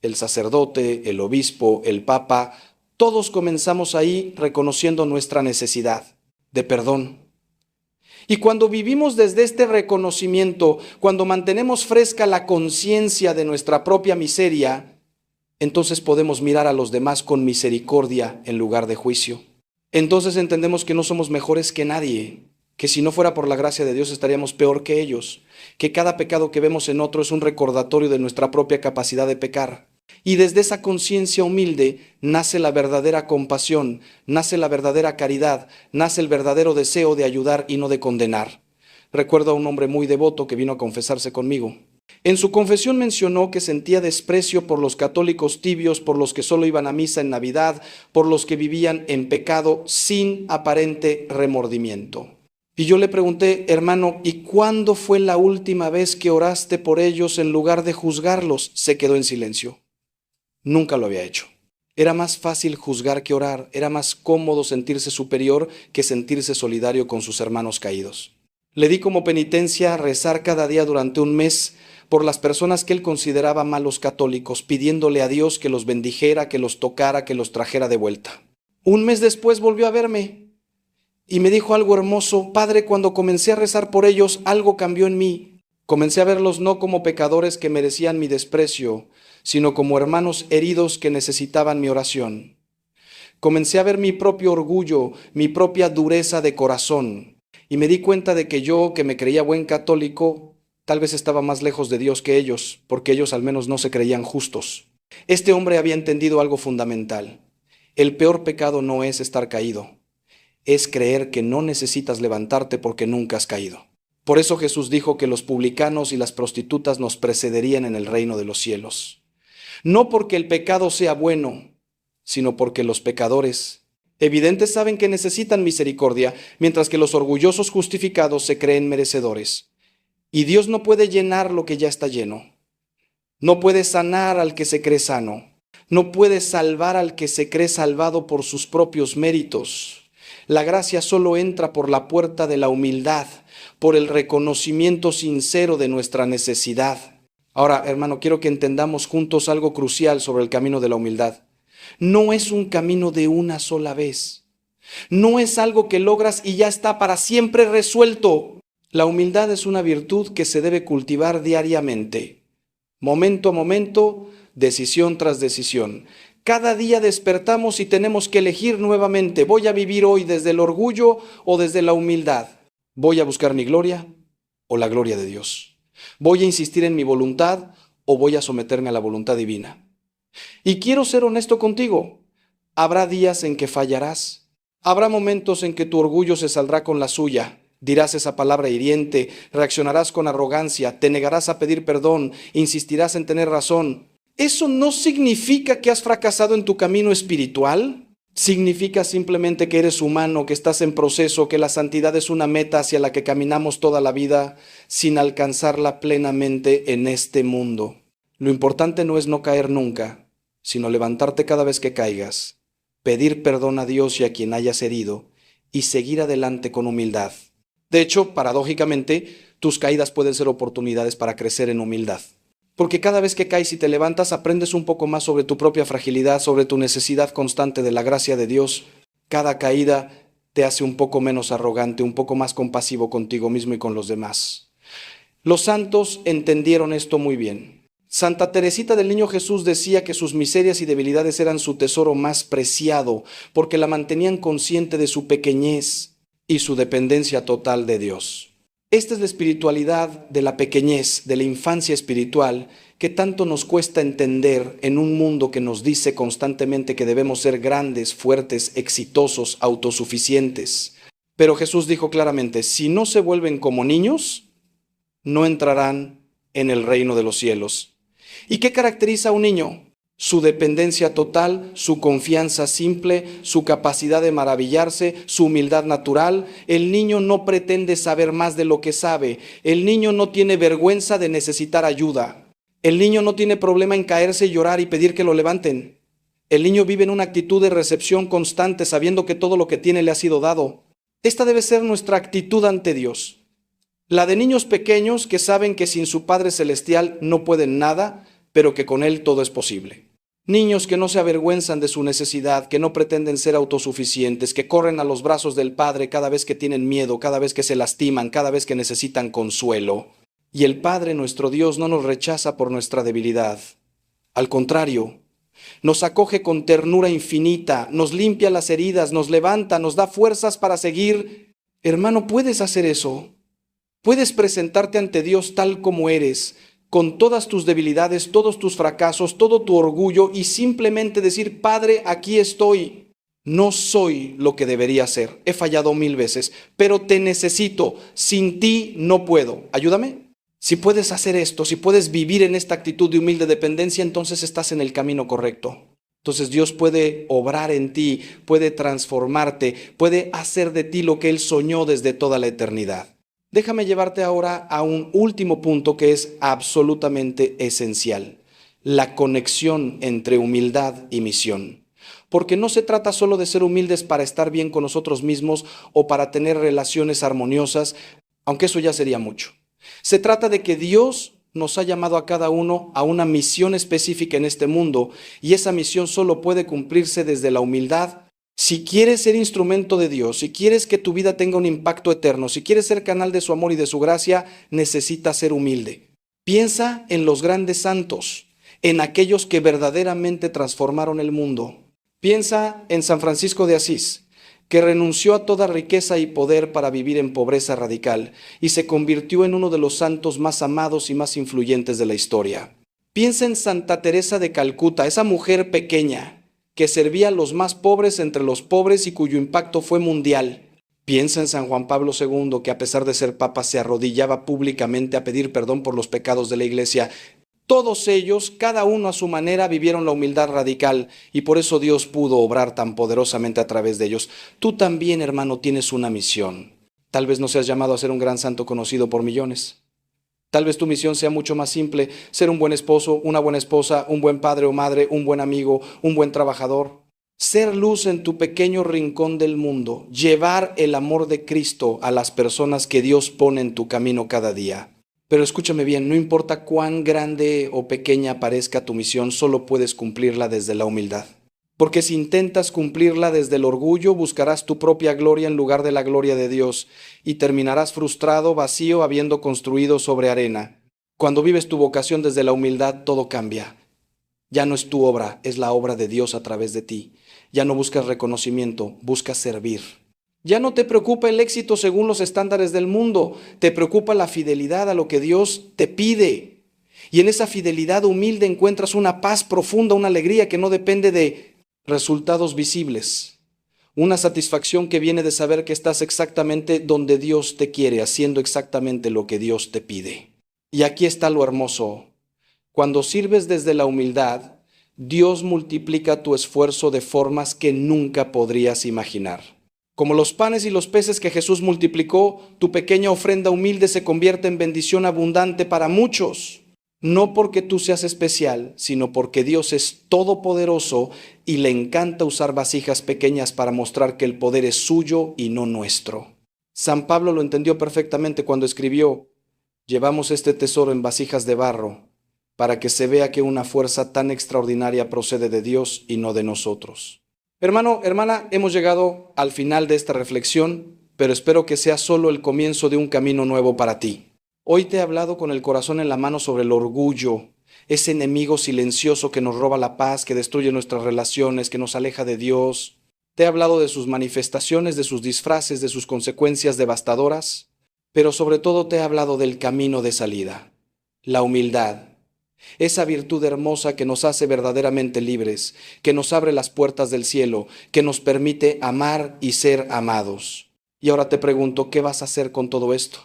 El sacerdote, el obispo, el papa, todos comenzamos ahí reconociendo nuestra necesidad de perdón. Y cuando vivimos desde este reconocimiento, cuando mantenemos fresca la conciencia de nuestra propia miseria, entonces podemos mirar a los demás con misericordia en lugar de juicio. Entonces entendemos que no somos mejores que nadie, que si no fuera por la gracia de Dios estaríamos peor que ellos, que cada pecado que vemos en otro es un recordatorio de nuestra propia capacidad de pecar. Y desde esa conciencia humilde nace la verdadera compasión, nace la verdadera caridad, nace el verdadero deseo de ayudar y no de condenar. Recuerdo a un hombre muy devoto que vino a confesarse conmigo. En su confesión mencionó que sentía desprecio por los católicos tibios, por los que solo iban a misa en Navidad, por los que vivían en pecado sin aparente remordimiento. Y yo le pregunté: hermano, ¿y cuándo fue la última vez que oraste por ellos en lugar de juzgarlos? Se quedó en silencio. Nunca lo había hecho. Era más fácil juzgar que orar, era más cómodo sentirse superior que sentirse solidario con sus hermanos caídos. Le di como penitencia rezar cada día durante un mes por las personas que él consideraba malos católicos, pidiéndole a Dios que los bendijera, que los tocara, que los trajera de vuelta. Un mes después volvió a verme y me dijo algo hermoso: padre, cuando comencé a rezar por ellos, algo cambió en mí. Comencé a verlos no como pecadores que merecían mi desprecio, sino como hermanos heridos que necesitaban mi oración. Comencé a ver mi propio orgullo, mi propia dureza de corazón, y me di cuenta de que yo, que me creía buen católico, tal vez estaba más lejos de Dios que ellos, porque ellos al menos no se creían justos. Este hombre había entendido algo fundamental: el peor pecado no es estar caído, es creer que no necesitas levantarte porque nunca has caído. Por eso Jesús dijo que los publicanos y las prostitutas nos precederían en el reino de los cielos. No porque el pecado sea bueno, sino porque los pecadores evidentes saben que necesitan misericordia, mientras que los orgullosos justificados se creen merecedores. Y Dios no puede llenar lo que ya está lleno. No puede sanar al que se cree sano. No puede salvar al que se cree salvado por sus propios méritos. La gracia solo entra por la puerta de la humildad, por el reconocimiento sincero de nuestra necesidad. Ahora, hermano, quiero que entendamos juntos algo crucial sobre el camino de la humildad. No es un camino de una sola vez. No es algo que logras y ya está para siempre resuelto. La humildad es una virtud que se debe cultivar diariamente, momento a momento, decisión tras decisión. Cada día despertamos y tenemos que elegir nuevamente: ¿voy a vivir hoy desde el orgullo o desde la humildad? ¿Voy a buscar mi gloria o la gloria de Dios? ¿Voy a insistir en mi voluntad o voy a someterme a la voluntad divina? Y quiero ser honesto contigo. Habrá días en que fallarás. Habrá momentos en que tu orgullo se saldrá con la suya. Dirás esa palabra hiriente, reaccionarás con arrogancia, te negarás a pedir perdón, insistirás en tener razón. ¿Eso no significa que has fracasado en tu camino espiritual? Significa simplemente que eres humano, que estás en proceso, que la santidad es una meta hacia la que caminamos toda la vida sin alcanzarla plenamente en este mundo. Lo importante no es no caer nunca, sino levantarte cada vez que caigas, pedir perdón a Dios y a quien hayas herido y seguir adelante con humildad. De hecho, paradójicamente, tus caídas pueden ser oportunidades para crecer en humildad. Porque cada vez que caes y te levantas, aprendes un poco más sobre tu propia fragilidad, sobre tu necesidad constante de la gracia de Dios. Cada caída te hace un poco menos arrogante, un poco más compasivo contigo mismo y con los demás. Los santos entendieron esto muy bien. Santa Teresita del Niño Jesús decía que sus miserias y debilidades eran su tesoro más preciado, porque la mantenían consciente de su pequeñez y su dependencia total de Dios. Esta es la espiritualidad de la pequeñez, de la infancia espiritual, que tanto nos cuesta entender en un mundo que nos dice constantemente que debemos ser grandes, fuertes, exitosos, autosuficientes. Pero Jesús dijo claramente, si no se vuelven como niños, no entrarán en el reino de los cielos. ¿Y qué caracteriza a un niño? Su dependencia total, su confianza simple, su capacidad de maravillarse, su humildad natural. El niño no pretende saber más de lo que sabe. El niño no tiene vergüenza de necesitar ayuda. El niño no tiene problema en caerse, llorar y pedir que lo levanten. El niño vive en una actitud de recepción constante, sabiendo que todo lo que tiene le ha sido dado. Esta debe ser nuestra actitud ante Dios. La de niños pequeños que saben que sin su Padre Celestial no pueden nada, pero que con Él todo es posible. Niños que no se avergüenzan de su necesidad, que no pretenden ser autosuficientes, que corren a los brazos del Padre cada vez que tienen miedo, cada vez que se lastiman, cada vez que necesitan consuelo. Y el Padre, nuestro Dios, no nos rechaza por nuestra debilidad. Al contrario, nos acoge con ternura infinita, nos limpia las heridas, nos levanta, nos da fuerzas para seguir. Hermano, puedes hacer eso. Puedes presentarte ante Dios tal como eres, con todas tus debilidades, todos tus fracasos, todo tu orgullo y simplemente decir, Padre, aquí estoy. No soy lo que debería ser, he fallado 1000 veces, pero te necesito, sin ti no puedo. Ayúdame. Si puedes hacer esto, si puedes vivir en esta actitud de humilde dependencia, entonces estás en el camino correcto. Entonces Dios puede obrar en ti, puede transformarte, puede hacer de ti lo que Él soñó desde toda la eternidad. Déjame llevarte ahora a un último punto que es absolutamente esencial, la conexión entre humildad y misión. Porque no se trata solo de ser humildes para estar bien con nosotros mismos o para tener relaciones armoniosas, aunque eso ya sería mucho. Se trata de que Dios nos ha llamado a cada uno a una misión específica en este mundo y esa misión solo puede cumplirse desde la humildad. Si quieres ser instrumento de Dios, si quieres que tu vida tenga un impacto eterno, si quieres ser canal de su amor y de su gracia, necesitas ser humilde. Piensa en los grandes santos, en aquellos que verdaderamente transformaron el mundo. Piensa en San Francisco de Asís, que renunció a toda riqueza y poder para vivir en pobreza radical y se convirtió en uno de los santos más amados y más influyentes de la historia. Piensa en Santa Teresa de Calcuta, esa mujer pequeña, que servía a los más pobres entre los pobres y cuyo impacto fue mundial. Piensa en San Juan Pablo II, que a pesar de ser papa se arrodillaba públicamente a pedir perdón por los pecados de la Iglesia. Todos ellos, cada uno a su manera, vivieron la humildad radical y por eso Dios pudo obrar tan poderosamente a través de ellos. Tú también, hermano, tienes una misión. Tal vez no seas llamado a ser un gran santo conocido por millones. Tal vez tu misión sea mucho más simple, ser un buen esposo, una buena esposa, un buen padre o madre, un buen amigo, un buen trabajador. Ser luz en tu pequeño rincón del mundo, llevar el amor de Cristo a las personas que Dios pone en tu camino cada día. Pero escúchame bien, no importa cuán grande o pequeña parezca tu misión, solo puedes cumplirla desde la humildad. Porque si intentas cumplirla desde el orgullo, buscarás tu propia gloria en lugar de la gloria de Dios y terminarás frustrado, vacío, habiendo construido sobre arena. Cuando vives tu vocación desde la humildad, todo cambia. Ya no es tu obra, es la obra de Dios a través de ti. Ya no buscas reconocimiento, buscas servir. Ya no te preocupa el éxito según los estándares del mundo, te preocupa la fidelidad a lo que Dios te pide. Y en esa fidelidad humilde encuentras una paz profunda, una alegría que no depende de resultados visibles, una satisfacción que viene de saber que estás exactamente donde Dios te quiere, haciendo exactamente lo que Dios te pide. Y aquí está lo hermoso. Cuando sirves desde la humildad, Dios multiplica tu esfuerzo de formas que nunca podrías imaginar. Como los panes y los peces que Jesús multiplicó, tu pequeña ofrenda humilde se convierte en bendición abundante para muchos. No porque tú seas especial, sino porque Dios es todopoderoso y le encanta usar vasijas pequeñas para mostrar que el poder es suyo y no nuestro. San Pablo lo entendió perfectamente cuando escribió: llevamos este tesoro en vasijas de barro para que se vea que una fuerza tan extraordinaria procede de Dios y no de nosotros. Hermano, hermana, hemos llegado al final de esta reflexión, pero espero que sea solo el comienzo de un camino nuevo para ti. Hoy te he hablado con el corazón en la mano sobre el orgullo, ese enemigo silencioso que nos roba la paz, que destruye nuestras relaciones, que nos aleja de Dios. Te he hablado de sus manifestaciones, de sus disfraces, de sus consecuencias devastadoras, pero sobre todo te he hablado del camino de salida, la humildad. Esa virtud hermosa que nos hace verdaderamente libres, que nos abre las puertas del cielo, que nos permite amar y ser amados. Y ahora te pregunto, ¿qué vas a hacer con todo esto?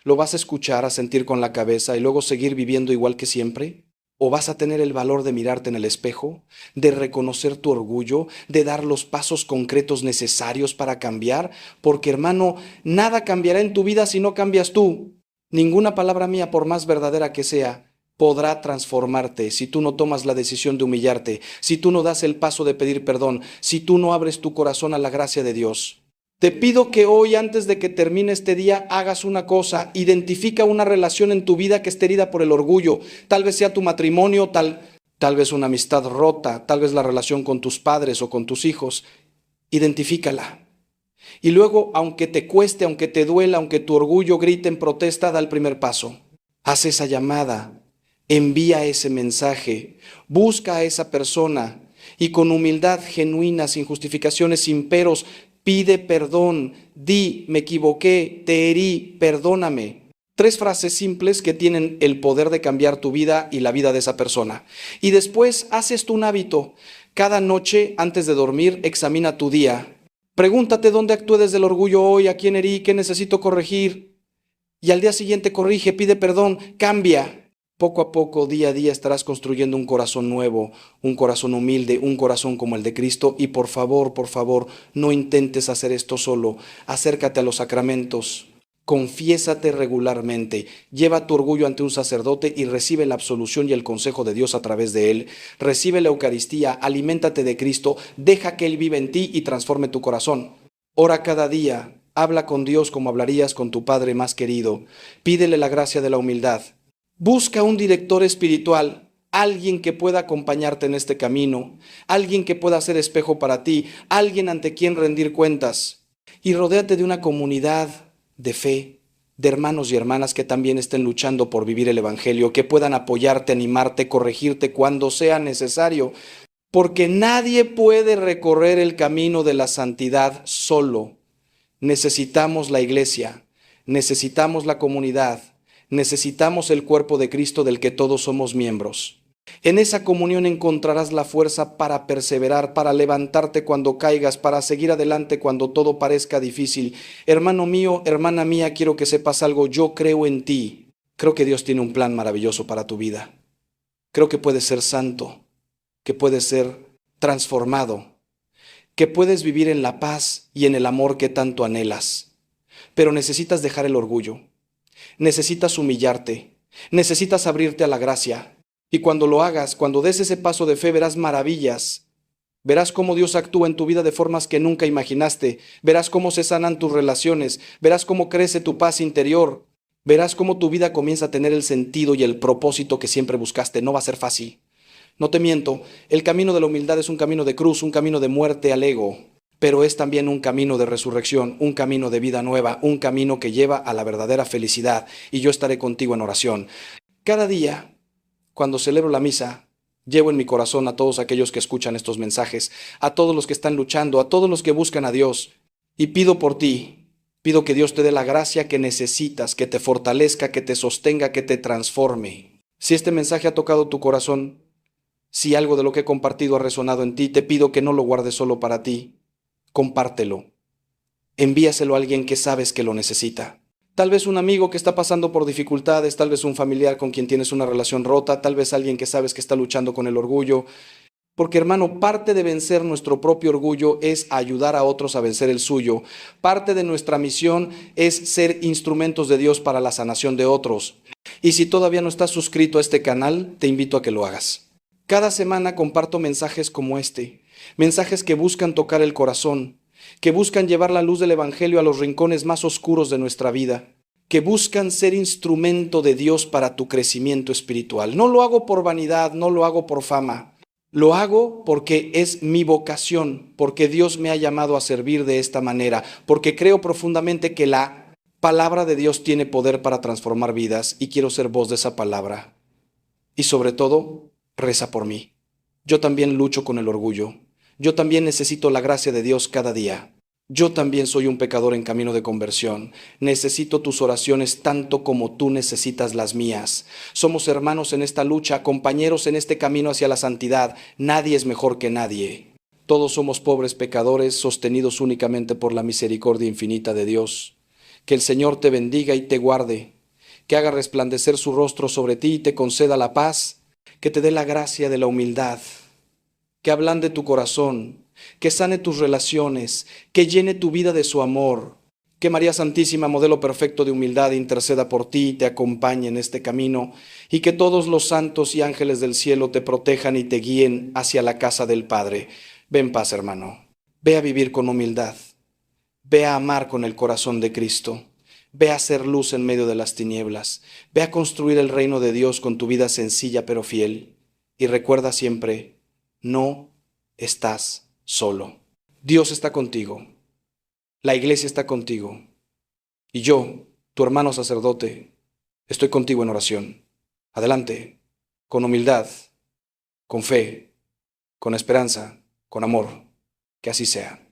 ¿Lo vas a escuchar, a sentir con la cabeza y luego seguir viviendo igual que siempre? ¿O vas a tener el valor de mirarte en el espejo, de reconocer tu orgullo, de dar los pasos concretos necesarios para cambiar? Porque, hermano, nada cambiará en tu vida si no cambias tú. Ninguna palabra mía, por más verdadera que sea, podrá transformarte si tú no tomas la decisión de humillarte, si tú no das el paso de pedir perdón, si tú no abres tu corazón a la gracia de Dios. Te pido que hoy, antes de que termine este día, hagas una cosa. Identifica una relación en tu vida que esté herida por el orgullo. Tal vez sea tu matrimonio, tal vez una amistad rota, tal vez la relación con tus padres o con tus hijos. Identifícala. Y luego, aunque te cueste, aunque te duela, aunque tu orgullo grite en protesta, da el primer paso. Haz esa llamada. Envía ese mensaje. Busca a esa persona. Y con humildad genuina, sin justificaciones, sin peros, pide perdón, di, me equivoqué, te herí, perdóname. 3 frases simples que tienen el poder de cambiar tu vida y la vida de esa persona. Y después haz esto un hábito. Cada noche, antes de dormir, examina tu día. Pregúntate dónde actué desde el orgullo hoy, a quién herí, qué necesito corregir. Y al día siguiente corrige, pide perdón, cambia. Poco a poco, día a día, estarás construyendo un corazón nuevo, un corazón humilde, un corazón como el de Cristo. Y por favor, no intentes hacer esto solo. Acércate a los sacramentos. Confiésate regularmente. Lleva tu orgullo ante un sacerdote y recibe la absolución y el consejo de Dios a través de él. Recibe la Eucaristía, aliméntate de Cristo, deja que Él viva en ti y transforme tu corazón. Ora cada día, habla con Dios como hablarías con tu Padre más querido. Pídele la gracia de la humildad. Busca un director espiritual, alguien que pueda acompañarte en este camino, alguien que pueda ser espejo para ti, alguien ante quien rendir cuentas. Y rodéate de una comunidad de fe, de hermanos y hermanas que también estén luchando por vivir el Evangelio, que puedan apoyarte, animarte, corregirte cuando sea necesario, porque nadie puede recorrer el camino de la santidad solo. Necesitamos la iglesia, necesitamos la comunidad. Necesitamos el cuerpo de Cristo del que todos somos miembros. En esa comunión encontrarás la fuerza para perseverar, para levantarte cuando caigas, para seguir adelante cuando todo parezca difícil. Hermano mío, hermana mía, quiero que sepas algo. Yo creo en ti. Creo que Dios tiene un plan maravilloso para tu vida. Creo que puedes ser santo, que puedes ser transformado, que puedes vivir en la paz y en el amor que tanto anhelas. Pero necesitas dejar el orgullo. Necesitas humillarte, necesitas abrirte a la gracia. Y cuando lo hagas, cuando des ese paso de fe, verás maravillas. Verás cómo Dios actúa en tu vida de formas que nunca imaginaste. Verás cómo se sanan tus relaciones. Verás cómo crece tu paz interior. Verás cómo tu vida comienza a tener el sentido y el propósito que siempre buscaste. No va a ser fácil. No te miento, el camino de la humildad es un camino de cruz, un camino de muerte al ego. Pero es también un camino de resurrección, un camino de vida nueva, un camino que lleva a la verdadera felicidad. Y yo estaré contigo en oración. Cada día, cuando celebro la misa, llevo en mi corazón a todos aquellos que escuchan estos mensajes, a todos los que están luchando, a todos los que buscan a Dios. Y pido por ti, pido que Dios te dé la gracia que necesitas, que te fortalezca, que te sostenga, que te transforme. Si este mensaje ha tocado tu corazón, si algo de lo que he compartido ha resonado en ti, te pido que no lo guardes solo para ti. Compártelo. Envíaselo a alguien que sabes que lo necesita. Tal vez un amigo que está pasando por dificultades, tal vez un familiar con quien tienes una relación rota, tal vez alguien que sabes que está luchando con el orgullo. Porque, hermano, parte de vencer nuestro propio orgullo es ayudar a otros a vencer el suyo. Parte de nuestra misión es ser instrumentos de Dios para la sanación de otros. Y si todavía no estás suscrito a este canal, te invito a que lo hagas. Cada semana comparto mensajes como este. Mensajes que buscan tocar el corazón, que buscan llevar la luz del Evangelio a los rincones más oscuros de nuestra vida, que buscan ser instrumento de Dios para tu crecimiento espiritual. No lo hago por vanidad, no lo hago por fama. Lo hago porque es mi vocación, porque Dios me ha llamado a servir de esta manera, porque creo profundamente que la palabra de Dios tiene poder para transformar vidas y quiero ser voz de esa palabra. Y sobre todo, reza por mí. Yo también lucho con el orgullo. Yo también necesito la gracia de Dios cada día. Yo también soy un pecador en camino de conversión. Necesito tus oraciones tanto como tú necesitas las mías. Somos hermanos en esta lucha, compañeros en este camino hacia la santidad. Nadie es mejor que nadie. Todos somos pobres pecadores sostenidos únicamente por la misericordia infinita de Dios. Que el Señor te bendiga y te guarde, que haga resplandecer su rostro sobre ti y te conceda la paz, que te dé la gracia de la humildad, que ablande tu corazón, que sane tus relaciones, que llene tu vida de su amor, que María Santísima, modelo perfecto de humildad, interceda por ti y te acompañe en este camino, y que todos los santos y ángeles del cielo te protejan y te guíen hacia la casa del Padre. Ve en paz, hermano. Ve a vivir con humildad. Ve a amar con el corazón de Cristo. Ve a hacer luz en medio de las tinieblas. Ve a construir el reino de Dios con tu vida sencilla pero fiel. Y recuerda siempre, no estás solo. Dios está contigo. La iglesia está contigo. Y yo, tu hermano sacerdote, estoy contigo en oración. Adelante, con humildad, con fe, con esperanza, con amor. Que así sea.